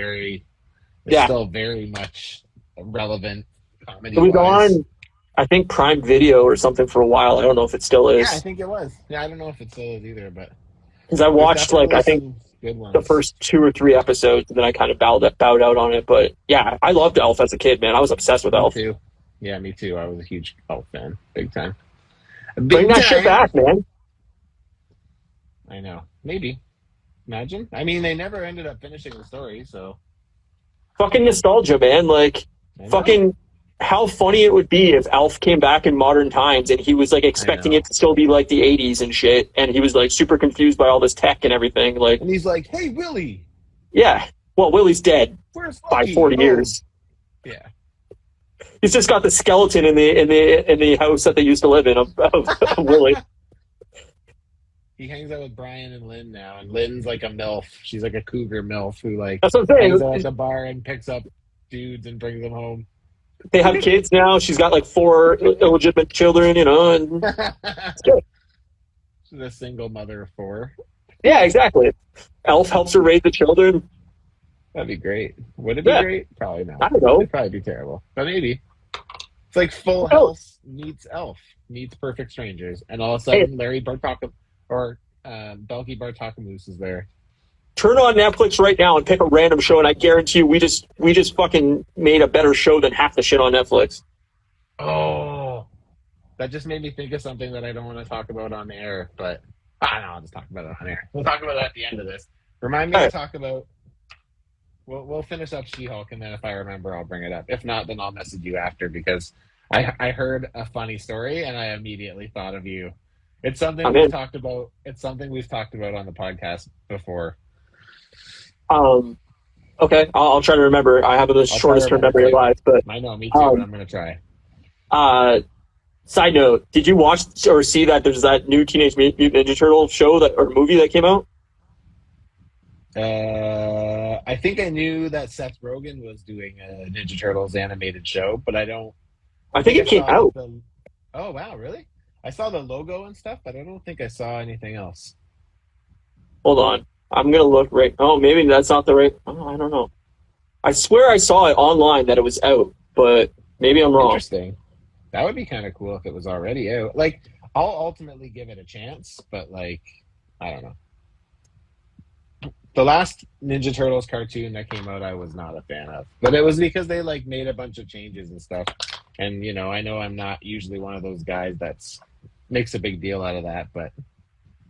Yeah. still very much relevant comedy It was wise. on, I think, Prime Video or something for a while. I don't know if it still Yeah, I is. think it was. Yeah, I don't know if it still is either, but Because I there's watched, like, definitely I think some good the ones. first 2 or 3 episodes, and then I kind of bowed out on it. But yeah, I loved Elf as a kid, man. I was obsessed with Me Elf. too. Yeah, me too. I was a huge Elf fan. Big time. Bring Big that shit time. back, man. I know. Maybe. Imagine. I mean, they never ended up finishing the story, so. Fucking nostalgia, man. Like, I know. fucking how funny it would be if Elf came back in modern times and he was like expecting know. it to still be like the 80s and shit, and he was like super confused by all this tech and everything. Like, And he's like, "Hey, Willie, yeah. Well, Willie's dead where's by Lucky?" 40 Oh, years. yeah. He's just got the skeleton in the house that they used to live in of Willie. He hangs out with Brian and Lynn now, and Lynn's like a MILF. She's like a cougar MILF who like That's what I'm hangs out at saying. the bar and picks up dudes and brings them home. They have kids now. She's got like 4 illegitimate children, you know. And She's a single mother of 4. yeah, exactly. Elf helps her raise the children. That'd be great. Would it be great? Probably not. I don't know. It'd probably be terrible, but maybe. It's like Full Oh. House meets Elf meets Perfect Strangers, and all of a sudden Larry Bartaka or Belky Bartakamoose is there. Turn on Netflix right now and pick a random show, and I guarantee you, we just fucking made a better show than half the shit on Netflix. Oh, that just made me think of something that I don't want to talk about on the air, but I don't know, I'll just talk about it on air. We'll talk about it at the end of this. Remind me to talk about. We'll finish up She-Hulk, and then if I remember, I'll bring it up. If not, then I'll message you after because I heard a funny story and I immediately thought of you. It's something we've talked about. It's something we've talked about on the podcast before. Okay, I'll try to remember. I have the shortest term memory of life, but I know, me too. But I'm gonna try. Side note: did you watch or see that there's that new Teenage Mutant Ninja Turtle show or movie that came out? I think I knew that Seth Rogen was doing a Ninja Turtles animated show, but I don't. I think it came out. Oh wow, really? I saw the logo and stuff, but I don't think I saw anything else. Hold on, I'm gonna look right. Oh, maybe that's not the right. Oh, I don't know. I swear I saw it online that it was out, but maybe I'm wrong. Interesting. That would be kind of cool if it was already out. Like, I'll ultimately give it a chance, but like, I don't know. The last Ninja Turtles cartoon that came out, I was not a fan of, but it was because they like made a bunch of changes and stuff. And you know I'm not usually one of those guys that's makes a big deal out of that, but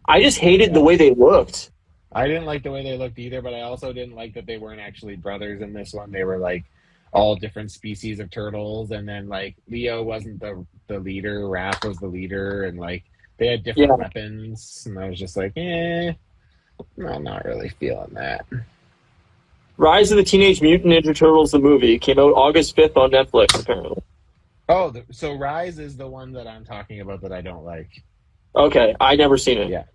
I just hated the way they looked. I didn't like the way they looked either, but I also didn't like that they weren't actually brothers in this one. They were like all different species of turtles, and then like Leo wasn't the leader, Raph was the leader, and like they had different weapons, and I was just like, I'm not really feeling that. Rise of the Teenage Mutant Ninja Turtles, the movie, came out August 5th on Netflix, apparently. Oh, so Rise is the one that I'm talking about that I don't like. Okay, I never seen it.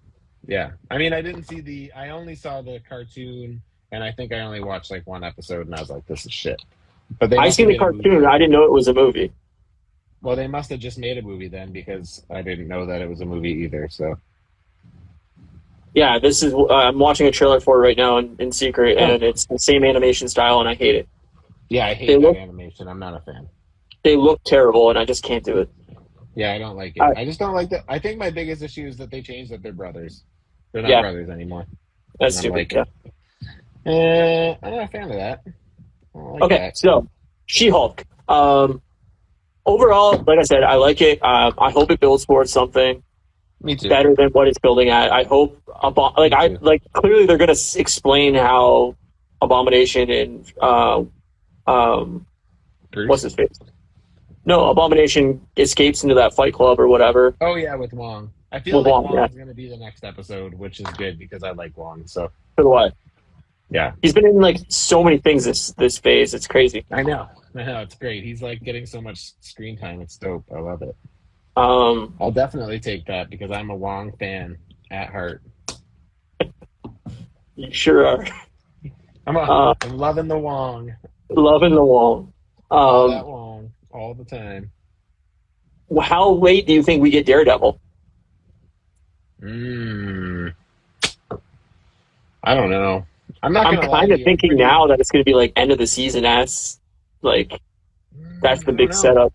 Yeah. I mean, I only saw the cartoon, and I think I only watched like one episode, and I was like, this is shit. But I seen the cartoon. I didn't know it was a movie. Well, they must have just made a movie then, because I didn't know that it was a movie either, so. Yeah, this is. I'm watching a trailer for it right now in secret, and it's the same animation style, and I hate it. Yeah, I hate that animation. I'm not a fan. They look terrible, and I just can't do it. Yeah, I don't like it. I just don't like that. I think my biggest issue is that they changed that they're brothers. They're not brothers anymore. That's stupid. I'm not a fan of that. So She-Hulk. Overall, like I said, I like it. I hope it builds towards something. Me too. Better than what it's building at. I hope clearly they're going to explain how Abomination and what's his face? No, Abomination escapes into that fight club or whatever. Oh yeah, with Wong. I feel like Wong's going to be the next episode, which is good because I like Wong. So for the what? Yeah, he's been in like so many things this phase. It's crazy. I know. It's great. He's like getting so much screen time. It's dope. I love it. I'll definitely take that because I'm a Wong fan at heart. You sure are. I'm loving the Wong. Loving the Wong. That Wong all the time. How late do you think we get Daredevil? Mm, I don't know. I'm not I'm gonna lie kind to of you. I'm thinking pretty. now that it's going to be like end of the season as like that's the I don't big know. setup.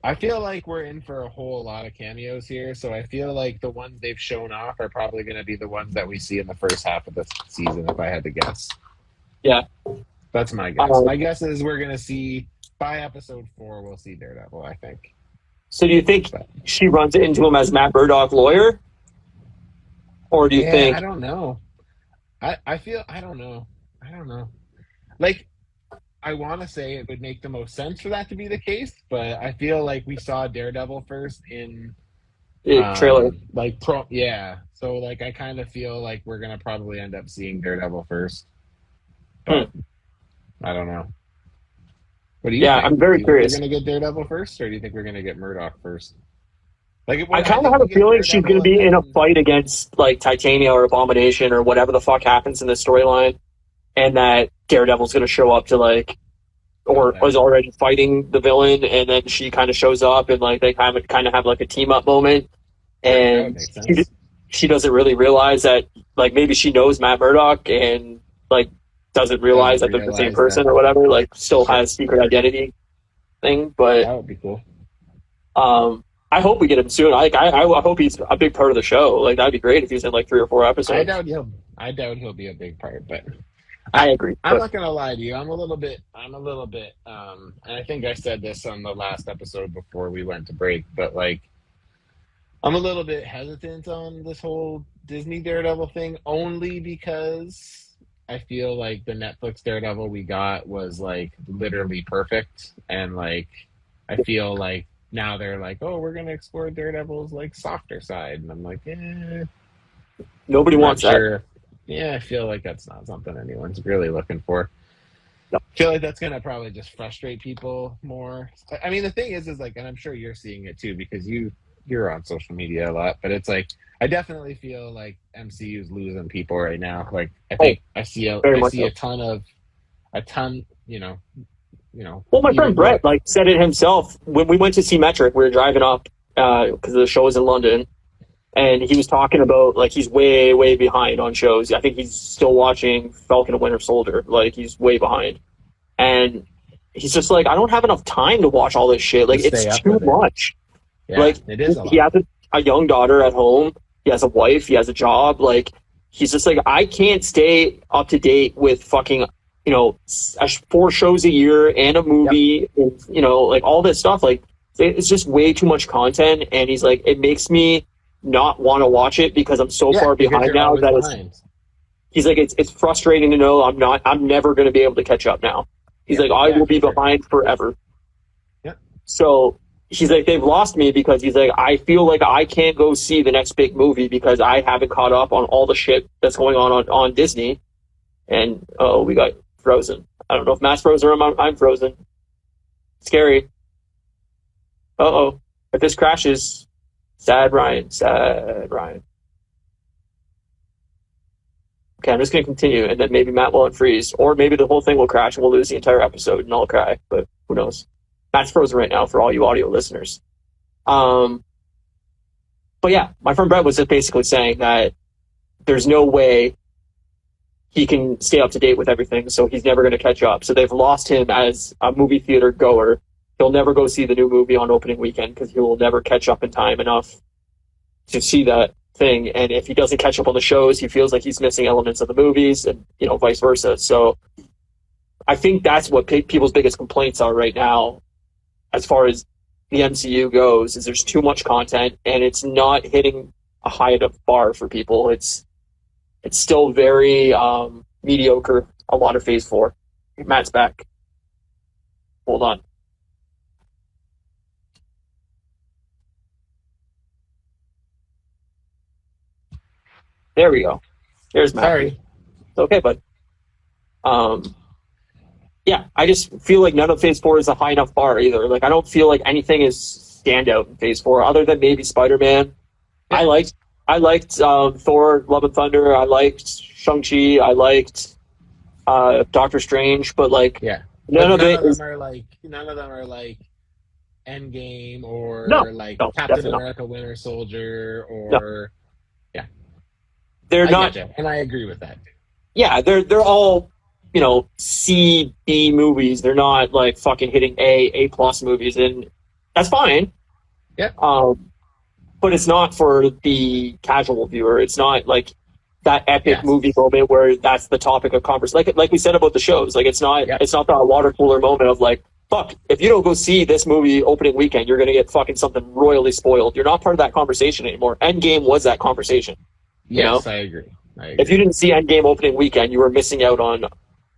I feel like we're in for a whole lot of cameos here, so I feel like the ones they've shown off are probably going to be the ones that we see in the first half of the season, if I had to guess. Yeah. That's my guess. Um, My guess is we're going to see, by episode 4, we'll see Daredevil, I think. so do you think But she runs into him as Matt Murdock lawyer, or do you yeah, I think don't know. I feel, I don't know. I don't know. Like, I want to say it would make the most sense for that to be the case, but I feel like we saw Daredevil first in trailer? yeah, so like I kind of feel like we're gonna probably end up seeing Daredevil first, Hmm. but I don't know. What do you Yeah, think? I'm Do very you think we're curious. gonna get Daredevil first, or do you think we're gonna get Murdoch first? Like I I kind of think have we a get feeling she's going Daredevil to and be in a then fight against like Titania or Abomination or whatever the fuck happens in this storyline, and that Daredevil's going to show up to like, or okay, was already fighting the villain, and then she kind of shows up, and like they kind of have like a team up moment, sure, that would and make sense. she doesn't really realize that like maybe she knows Matt Murdock and like doesn't realize Doesn't that they're the same realize person that. or whatever, like still Sure, has secret sure, identity thing, but that would be cool. um. I hope we get him soon. I hope he's a big part of the show. Like that'd be great if he's in like 3 or 4 I episodes. doubt he'll. I doubt he'll be a big part, but I I, agree, I'm but not gonna lie to you. And I think I said this on the last episode before we went to break, but like, I'm a little bit hesitant on this whole Disney Daredevil thing, only because I feel like the Netflix Daredevil we got was like literally perfect, and like, I feel like now they're like, oh, we're gonna explore Daredevil's like softer side, and I'm like, nobody I'm not wants that. sure. Yeah, I feel like that's not something anyone's really looking for. No. I feel like that's gonna probably just frustrate people more. I mean, the thing is like, and I'm sure you're seeing it too because you're on social media a lot, but it's like I definitely feel like MCU is losing people right now. Like I Oh, think I see very I much see so. a ton, Well, my friend even Brett what like said it himself when we went to see Metric. We were driving up because the show was in London, and he was talking about like he's way way behind on shows. I think he's still watching Falcon and Winter Soldier. Like he's way behind, and he's just like I don't have enough time to watch all this shit. to Like it's stay up too with it. much. Yeah, Like it is a he lot. has a young daughter at home. He has a wife. He has a job. Like he's just like I can't stay up to date with fucking 4 shows a year and a Yep. movie. And, like all this stuff. Like it's just way too much content. And he's like it makes me not want to watch it because I'm so Yeah, far because behind you're now always that it's. behind. He's like it's frustrating to know I'm never going to be able to catch up now. He's Yep. like I Yeah, will for be sure. behind forever. Yep. So he's like, they've lost me because he's like, I feel like I can't go see the next big movie because I haven't caught up on all the shit that's going on Disney. And oh, we got frozen. I don't know if Matt's frozen or I'm frozen. Scary. If this crashes, sad Ryan. Okay, I'm just going to continue, and then maybe Matt will unfreeze, or maybe the whole thing will crash and we'll lose the entire episode and I'll cry. But who knows? Matt's frozen right now for all you audio listeners. But yeah, my friend Brett was just basically saying that there's no way he can stay up to date with everything, so he's never going to catch up. So they've lost him as a movie theater goer. He'll never go see the new movie on opening weekend because he will never catch up in time enough to see that thing. And if he doesn't catch up on the shows, he feels like he's missing elements of the movies, and vice versa. So I think that's what people's biggest complaints are right now, as far as the MCU goes, is there's too much content and it's not hitting a high enough bar for people. It's still very mediocre. A lot of Phase 4. Matt's back. Hold on. There we go. There's Matt. Sorry. It's okay, bud. Yeah, I just feel like none of Phase 4 is a high enough bar either. Like I don't feel like anything is standout in Phase 4 other than maybe Spider-Man. Yeah. I liked Thor: Love and Thunder. I liked Shang-Chi. I liked Doctor Strange, but like Yeah. none of it is. None of them are like Endgame or No, like no, Captain definitely not. America Winter Soldier No. or Yeah. They're I not. get you, and I agree with that. Yeah, they're all, you know, C, B movies. They're not like fucking hitting A plus movies, and that's fine. Yep. But it's not for the casual viewer. It's not like that epic Yes. movie moment where that's the topic of conversation. Like we said about the shows. Like it's not Yep. it's not that water cooler moment of like, fuck, if you don't go see this movie opening weekend, you're gonna get fucking something royally spoiled. You're not part of that conversation anymore. Endgame was that conversation. Yes, You know? I agree. If you didn't see Endgame opening weekend, you were missing out on,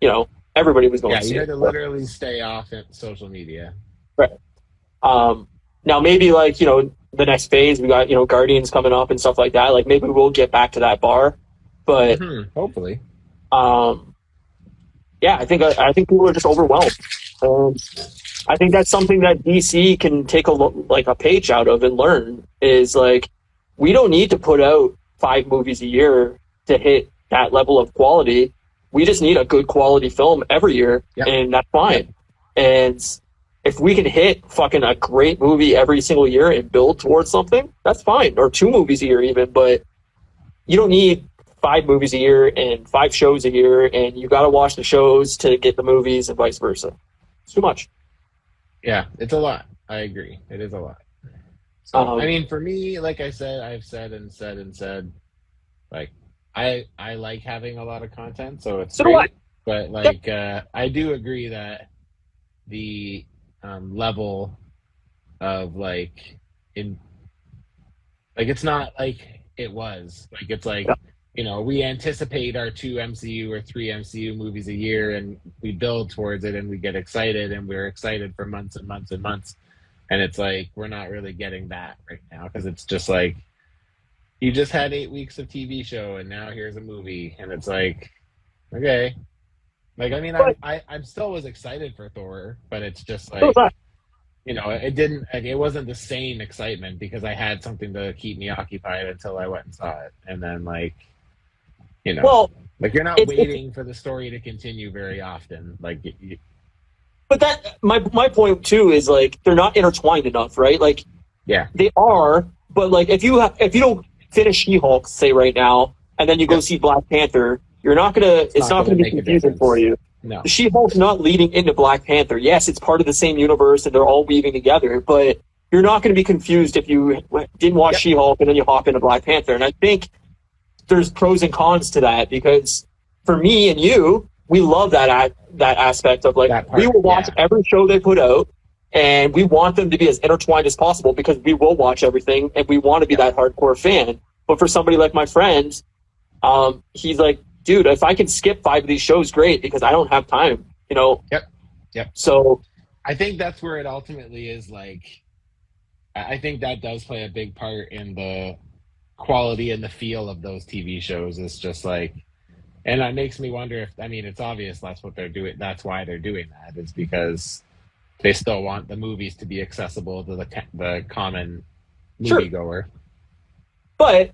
you know, everybody was going Yeah, to you see had it. to literally stay off social media. Right. Now maybe like, you know, the next phase we got, you know, Guardians coming up and stuff like that. Like maybe we'll get back to that bar, but Hopefully. yeah, I think people are just overwhelmed. I think that's something that DC can take a page out of and learn is like we don't need to put out 5 movies a year to hit that level of quality. We just need a good quality film every year, and that's fine. And if we can hit fucking a great movie every single year and build towards something, that's fine. Or 2 movies a year even, but you don't need 5 movies a year and 5 shows a year, and you got to watch the shows to get the movies and vice versa. It's too much. Yeah, it's a lot. I agree. It is a lot. So, I mean, for me, like I said, I've said and said and said, like, I like having a lot of content, so it's So great. do I. But like, I do agree that the level of like it's not like it was. Like it's like, you know, we anticipate our 2 MCU or 3 MCU movies a year, and we build towards it, and we get excited, and we're excited for months and months and months. And it's like we're not really getting that right now because it's just like you just had 8 weeks of TV show, and now here's a movie, and it's like, okay. Like, I mean, I'm still was excited for Thor, but it's just like, you know, it wasn't the same excitement because I had something to keep me occupied until I went and saw it. And then, like, you know, like you're not waiting for the story to continue very often. Like, but that my point too is like they're not intertwined enough, right? Like, yeah, they are, but like if you don't finish She-Hulk, say right now, and then you go see Black Panther, you're not gonna. It's not gonna be confusing for you. No, She-Hulk's not leading into Black Panther. Yes, it's part of the same universe and they're all weaving together, but you're not going to be confused if you didn't watch She-Hulk and then you hop into Black Panther. And I think there's pros and cons to that because for me and you, we love that aspect of like we will watch every show they put out, and we want them to be as intertwined as possible because we will watch everything and we want to be that hardcore fan. But for somebody like my friend, he's like, dude, if I can skip 5 of these shows, great, because I don't have time, you know? Yep. So I think that's where it ultimately is like, I think that does play a big part in the quality and the feel of those TV shows. Is just like, and that makes me wonder if, I mean, it's obvious that's what they're doing. That's why they're doing that, is because they still want the movies to be accessible to the common moviegoer. But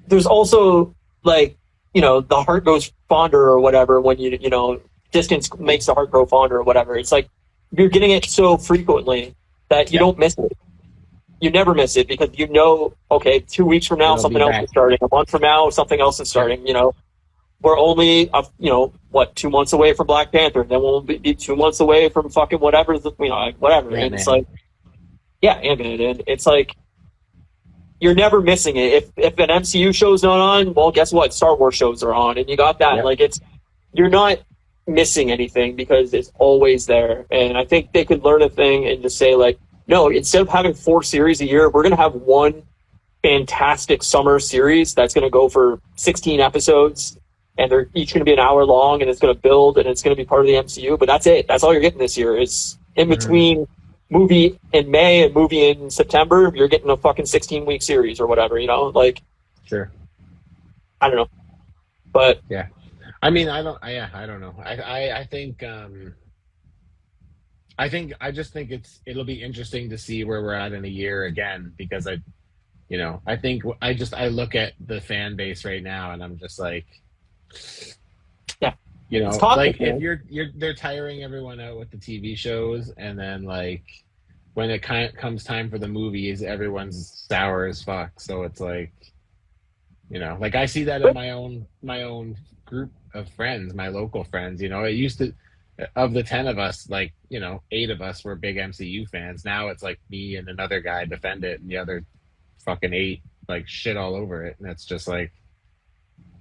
there's also like, you know, the heart grows fonder or whatever when you know, distance makes the heart grow fonder or whatever. It's like you're getting it so frequently that you don't miss it. You never miss it because you know, okay, 2 weeks from now, something else is starting. A month from now, something else is starting, you know. We're only, 2 months away from Black Panther. Then we'll be 2 months away from fucking whatever, whatever. And it's like, Ant-Man. And it's like, you're never missing it. If an MCU show's not on, well, guess what? Star Wars shows are on, and you got that. Like you're not missing anything because it's always there. And I think they could learn a thing and just say like, no, instead of having 4 series a year, we're gonna have one fantastic summer series that's gonna go for 16 episodes, and they're each gonna be an hour long, and it's gonna build, and it's gonna be part of the MCU. But that's it. That's all you're getting this year. It's in between. Movie in May and movie in September, you're getting a fucking 16-week series or whatever, you know? Like, sure. I don't know. But yeah. I mean, I don't know. I just think it'll be interesting to see where we're at in a year again, because I look at the fan base right now and I'm just like, you know, toxic, like if they're tiring everyone out with the TV shows, and then like when it comes time for the movies, everyone's sour as fuck. So it's like, You know, like I see that in my own group of friends, my local friends. You know, it used to, of the 10 of us, like, you know, 8 of us were big MCU fans. Now it's like me and another guy defend it, and the other fucking 8 like shit all over it, and it's just like,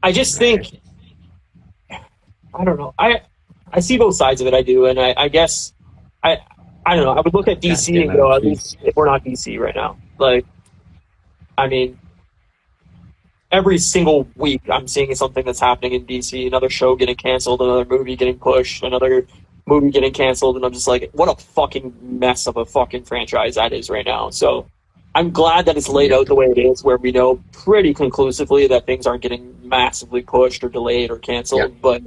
I just think, I don't know. I see both sides of it. I do, and I guess I don't know. I would look at DC and go, at least if we're not DC right now. Like, I mean, every single week I'm seeing something that's happening in DC. Another show getting canceled, another movie getting pushed, another movie getting canceled, and I'm just like, what a fucking mess of a fucking franchise that is right now. So I'm glad that it's laid out the way it is, where we know pretty conclusively that things aren't getting massively pushed or delayed or canceled. But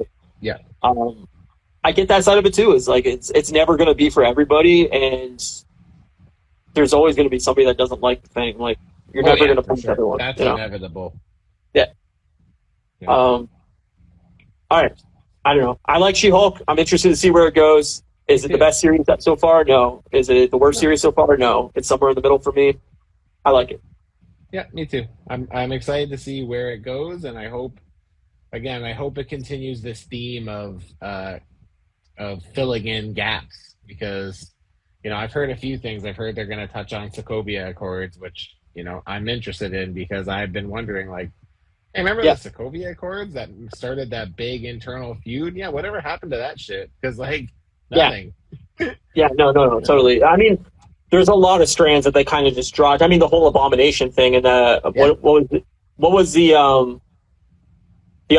I get that side of it too. Is like it's never going to be for everybody, and there's always going to be somebody that doesn't like the thing. Like you're never going to please everyone. That's you know? inevitable. Yeah. All right. I don't know. I like She-Hulk. I'm interested to see where it goes. Is it the best series so far? No. Is it the worst series so far? No. It's somewhere in the middle for me. I like it. Yeah, me too. I'm excited to see where it goes, and I hope it continues this theme of filling in gaps, because, you know, I've heard a few things. I've heard they're going to touch on Sokovia Accords, which, you know, I'm interested in, because I've been wondering, like, hey, remember the Sokovia Accords that started that big internal feud? Yeah, whatever happened to that shit? Because, like, nothing. No, totally. I mean, there's a lot of strands that they kind of just dropped. I mean, the whole Abomination thing, and what was the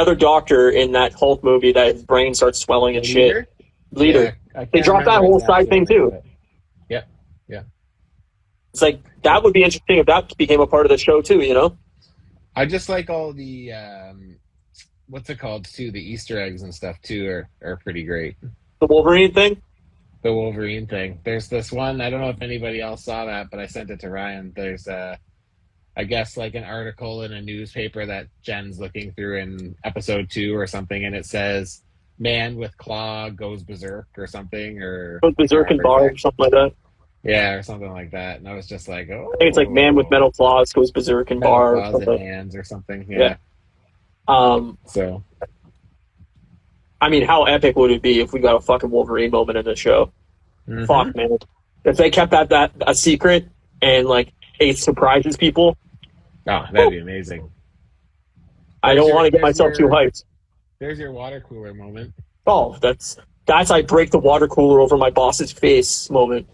other doctor in that Hulk movie that his brain starts swelling and shit? Leader. Yeah, they dropped that whole side thing too. Yeah. It's like, that would be interesting if that became a part of the show too, you know? I just like all the what's it called too? The Easter eggs and stuff too are pretty great. The Wolverine thing? The Wolverine thing. There's this one, I don't know if anybody else saw that, but I sent it to Ryan. There's I guess like an article in a newspaper that Jen's looking through in episode 2 or something, and it says man with claw goes berserk or something, or goes berserk and bar or something like that. Yeah, or something like that. And I was just like, oh, I think it's like man with metal claws goes berserk and bar. Claws and hands or something. Yeah. So, I mean, how epic would it be if we got a fucking Wolverine moment in the show? Mm-hmm. Fuck, man. If they kept that a secret and like it surprises people. Oh, that'd be amazing. I don't want to get myself too hyped. There's your water cooler moment. Oh, that's I break the water cooler over my boss's face moment.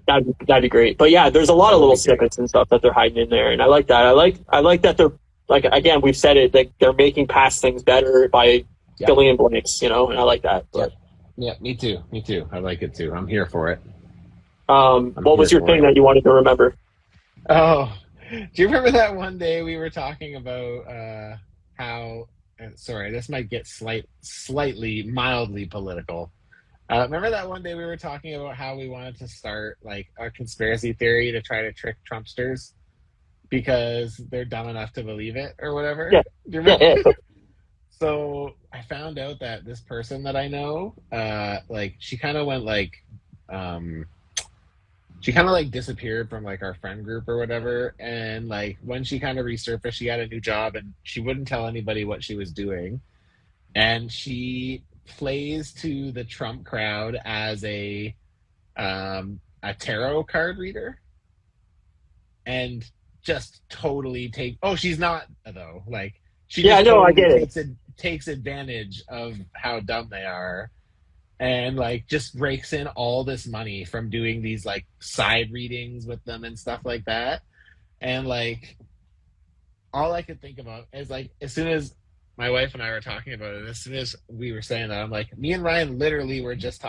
That'd be great. But yeah, there's a lot of little snippets and stuff that they're hiding in there, and I like that. I like that they're, like, again, we've said it, like they're making past things better by filling in blanks, you know, and I like that. But yeah, me too. I like it too. I'm here for it. What was your thing that you wanted to remember? Oh, do you remember that one day we were talking about how? Sorry, this might get slightly, mildly political. Remember that one day we were talking about how we wanted to start like a conspiracy theory to try to trick Trumpsters because they're dumb enough to believe it or whatever? Yeah. Do you remember? Yeah. So I found out that this person that I know, like she kind of went like, she kind of like disappeared from like our friend group or whatever. And like when she kind of resurfaced, she had a new job and she wouldn't tell anybody what she was doing. And she plays to the Trump crowd as a tarot card reader. And just totally she's not though. Like she I get it. Takes advantage of how dumb they are. And like just rakes in all this money from doing these like side readings with them and stuff like that. And like all I could think about is like, as soon as my wife and I were talking about it, as soon as we were saying that, I'm like, me and Ryan literally were just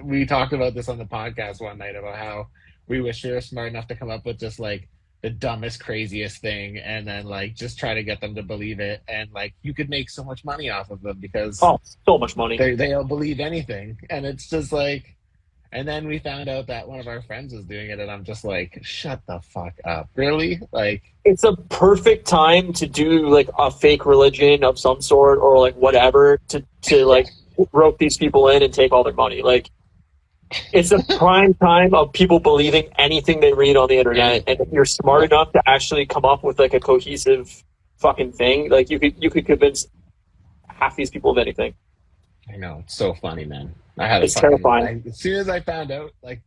we talked about this on the podcast one night about how we wish we were smart enough to come up with just like the dumbest, craziest thing, and then like just try to get them to believe it, and like you could make so much money off of them because so much money. They'll believe anything, and it's just like, and then we found out that one of our friends was doing it, and I'm just like, shut the fuck up, really? Like, it's a perfect time to do like a fake religion of some sort or like whatever to like rope these people in and take all their money. Like, It's the prime time of people believing anything they read on the internet, and if you're smart enough to actually come up with like a cohesive fucking thing, like you could convince half these people of anything. I know, it's so funny, man. I had a It's terrifying. as soon as I found out, like,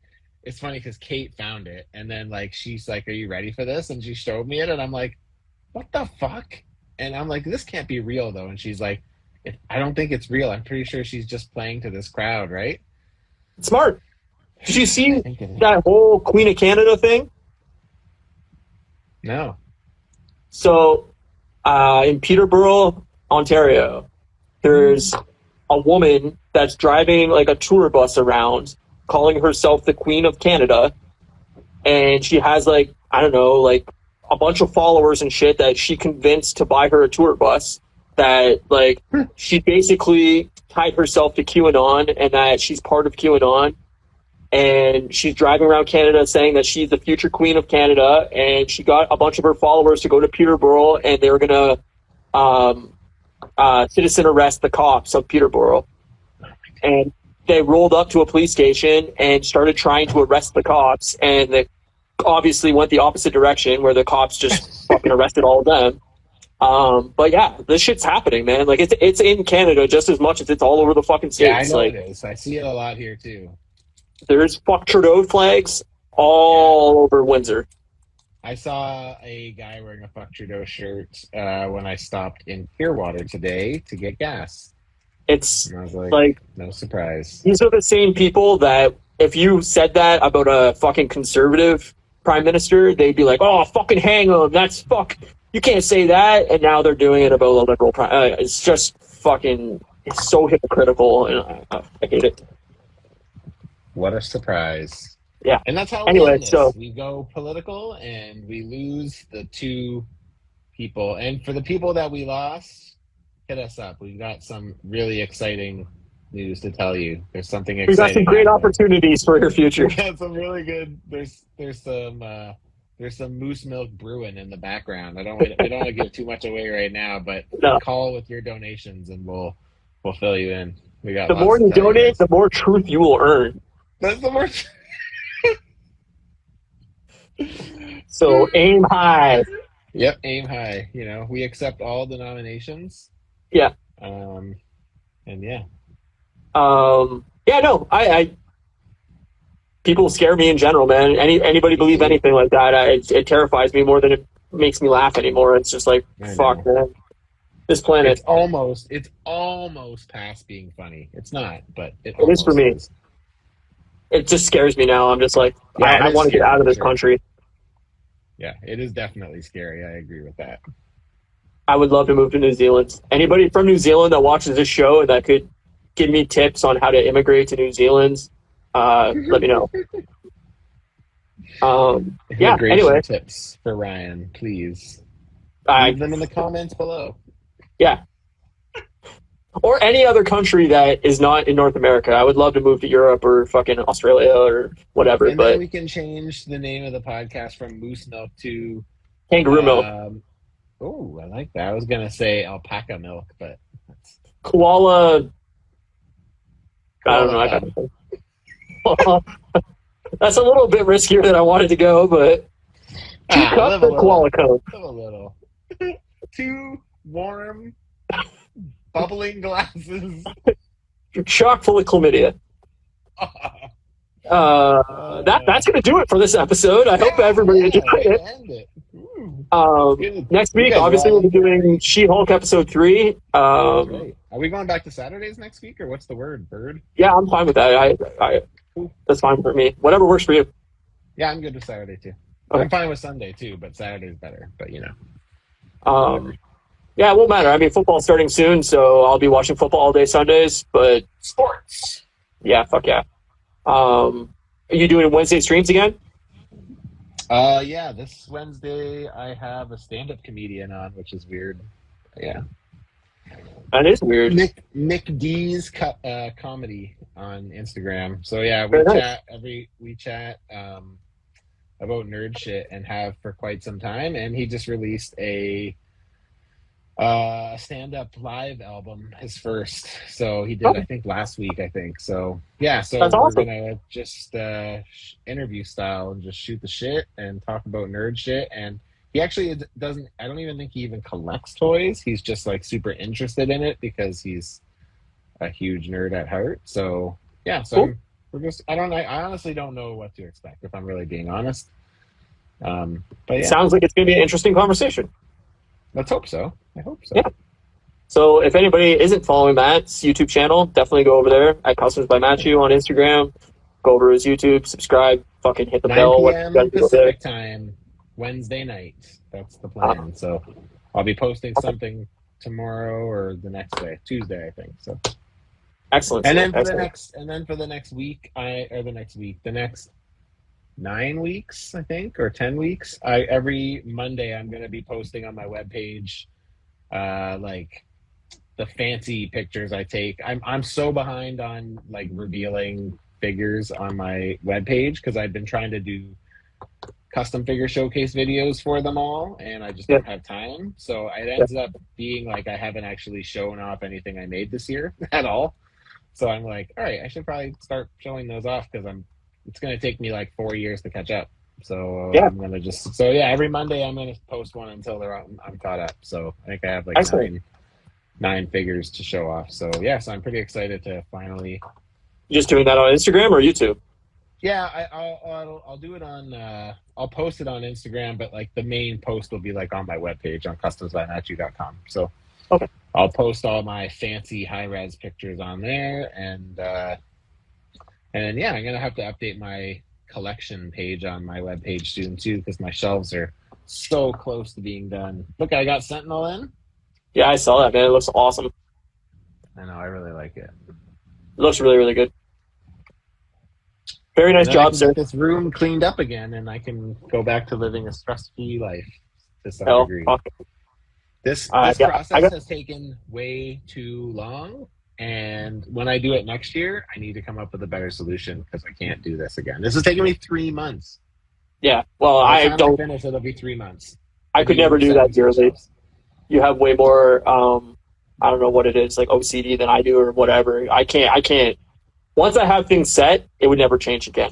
it's funny because Kate found it, and then like she's like, "Are you ready for this?" And she showed me it, and I'm like, "What the fuck?" And I'm like, "This can't be real, though." And she's like, "I don't think it's real. I'm pretty sure she's just playing to this crowd, right?" Smart. Did you I see think it is. that whole Queen of Canada thing? No. So, in Peterborough, Ontario, there's a woman that's driving like a tour bus around, calling herself the Queen of Canada, and she has like, I don't know, like a bunch of followers and shit that she convinced to buy her a tour bus. That like she basically tied herself to QAnon and that she's part of QAnon. And she's driving around Canada saying that she's the future Queen of Canada, and she got a bunch of her followers to go to Peterborough, and they were gonna citizen arrest the cops of Peterborough. And they rolled up to a police station and started trying to arrest the cops, and they obviously went the opposite direction, where the cops just fucking arrested all of them. But yeah, this shit's happening, man. Like it's in Canada just as much as it's all over the fucking states. Yeah, I know like, it is. I see it a lot here too. There's fuck Trudeau flags all over Windsor. I saw a guy wearing a Fuck Trudeau shirt when I stopped in Clearwater today to get gas. It's And I was like no surprise. these are the same people that if you said that about a fucking conservative prime minister, they'd be like, "Oh, fucking hang him. That's fuck. You can't say that." And now they're doing it about a liberal prime. It's just fucking. It's so hypocritical, and I hate it. What a surprise. Yeah. And that's how Anyway, so we go political and we lose the two people. And for the people that we lost, hit us up. We've got some really exciting news to tell you. There's something exciting. we've got some great happening. opportunities for your future. We got some really good. There's some moose milk brewing in the background. We don't want to give too much away right now, but No. call with your donations and we'll fill you in. We got The lots more to you tell donate, guys. the more truth you will earn. That's the more. So aim high. Yep, aim high. You know, we accept all denominations. Yeah. And yeah. Yeah, no, I people scare me in general, man. Anybody believe anything like that, it terrifies me more than it makes me laugh anymore. It's just like, fuck, man. This planet. It's almost past being funny. It's not, but it is for me. is. It just scares me now. I'm just like, Yeah, I want to get out of this sure. country. Yeah, it is definitely scary. I agree with that. I would love to move to New Zealand. Anybody from New Zealand that watches this show and that could give me tips on how to immigrate to New Zealand, let me know. Yeah, Immigration anyway. tips for Ryan, please. Leave them in the comments below. Yeah. Or any other country that is not in North America. I would love to move to Europe or fucking Australia or whatever. And but then we can change the name of the podcast from Moose Milk to kangaroo milk. Oh, I like that. I was gonna say alpaca milk, but Koala. I don't know. That's a little bit riskier than I wanted to go, but 2 cups of koala cone. A little. 2 warm, bubbling glasses. Chock full of chlamydia. That's going to do it for this episode. I hope everybody enjoyed it. End it. Next week, obviously, we'll be doing She-Hulk episode 3. Are we going back to Saturdays next week, or what's the word, bird? Yeah, I'm fine with that. That's fine for me. Whatever works for you. Yeah, I'm good with Saturday too. Okay. I'm fine with Sunday too, but Saturday's better. But you know. Yeah, it won't matter. I mean, football's starting soon, so I'll be watching football all day Sundays. But sports. Yeah, fuck yeah. Are you doing Wednesday streams again? Yeah, this Wednesday I have a stand-up comedian on, which is weird. Yeah. That is weird. Nick D's comedy on Instagram. So yeah, we chat about nerd shit and have for quite some time. And he just released a A stand-up live album, his first. So he did, Oh, I think, last week, I think. So yeah, so that's we're awesome. gonna just interview style and just shoot the shit and talk about nerd shit. And he actually doesn't. I don't even think he even collects toys. He's just like super interested in it because he's a huge nerd at heart. So yeah, so Cool. we're just. I honestly don't know what to expect if I'm really being honest. But yeah, Sounds like it's going to be an interesting conversation. let's hope so. I hope so. Yeah. So if anybody isn't following Matt's YouTube channel, definitely go over there at Customs by Matthew on Instagram. Go over to his YouTube, subscribe, fucking hit the 9 bell. What you p.m. gotta do over there. Pacific time, Wednesday night. That's the plan. So I'll be posting something tomorrow or the next day, Tuesday, I think. So Excellent. and then for Excellent. the next week, the next 9 weeks, I think, or 10 weeks. Every Monday I'm going to be posting on my webpage, like the fancy pictures I take. I'm so behind on like revealing figures on my webpage because I've been trying to do custom figure showcase videos for them all, and I just Yeah. don't have time. So it ends up being like I haven't actually shown off anything I made this year at all. So I'm like, all right, I should probably start showing those off because it's going to take me like 4 years to catch up. So Yeah. I'm gonna every Monday I'm gonna post one until I'm caught up. So I think I have like Excellent. nine figures to show off. So yeah, so I'm pretty excited to finally. You just doing that on Instagram or YouTube? Yeah, I'll do it on. I'll post it on Instagram, but like the main post will be like on my webpage on customsbymatthew.com. So Okay. I'll post all my fancy high res pictures on there, and yeah, I'm gonna have to update my collection page on my webpage soon too because my shelves are so close to being done. Look, I got Sentinel in. Yeah, I saw that, man. It looks awesome. I know, I really like it. It looks really, really good. Very nice And then I job, can sir. get this room cleaned up again, and I can go back to living a stress-free life to some Hell, degree. fuck. This I process got has taken way too long, and when I do it next year, I need to come up with a better solution because I can't do this again. This has taken me 3 months. yeah. Well, By the I time don't. finish, it'll be 3 months. I could never do that, dearly. shelves. You have way more. I don't know what it is, like OCD than I do, or whatever. I can't. Once I have things set, it would never change again.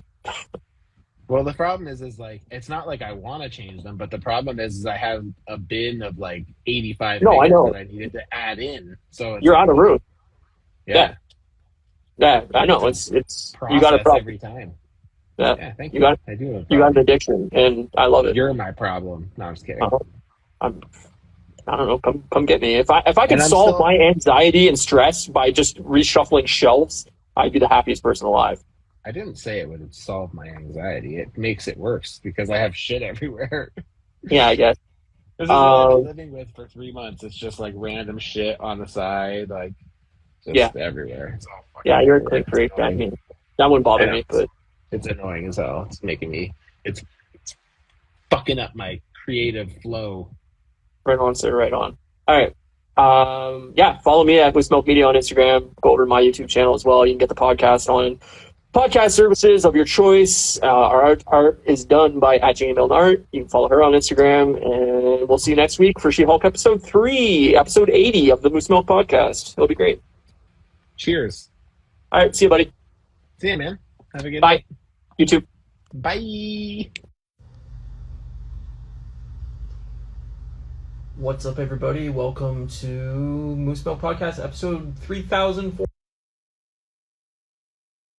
Well, the problem is like it's not like I want to change them, but the problem is I have a bin of like 85 No, I figures know. that I needed to add in. So it's You're like, out of room. yeah, Yeah, I know. It's you got a process problem. every time. Yeah, Yeah, thank you you. got I do have a you got an problem. addiction, and I love it. You're my problem. No, I'm just kidding. I don't know. Come get me. If I could And I'm solve still- my anxiety and stress by just reshuffling shelves, I'd be the happiest person alive. I didn't say it would solve my anxiety. It makes it worse because I have shit everywhere. Yeah, I guess. This is what I've been living with for 3 months. It's just like random shit on the side, like just everywhere. It's all fucking Yeah, you're a everywhere. clean freak. It's I annoying. mean, that wouldn't bother I know. me, but It's annoying as hell. It's making me. It's fucking up my creative flow. right on, sir. Right on. All right. Yeah, follow me at Blue Smoke Media on Instagram. Go over to my YouTube channel as well. You can get the podcast on podcast services of your choice. Our art is done by at Janie Milne Art. You can follow her on Instagram, and we'll see you next week for She-Hulk episode 3, episode 80 of the Moose Milk podcast. It'll be great. Cheers. All right, see you, buddy. See ya, man. Have a good Bye. night. You too. Bye. What's up, everybody? Welcome to Moose Milk Podcast, episode 3004.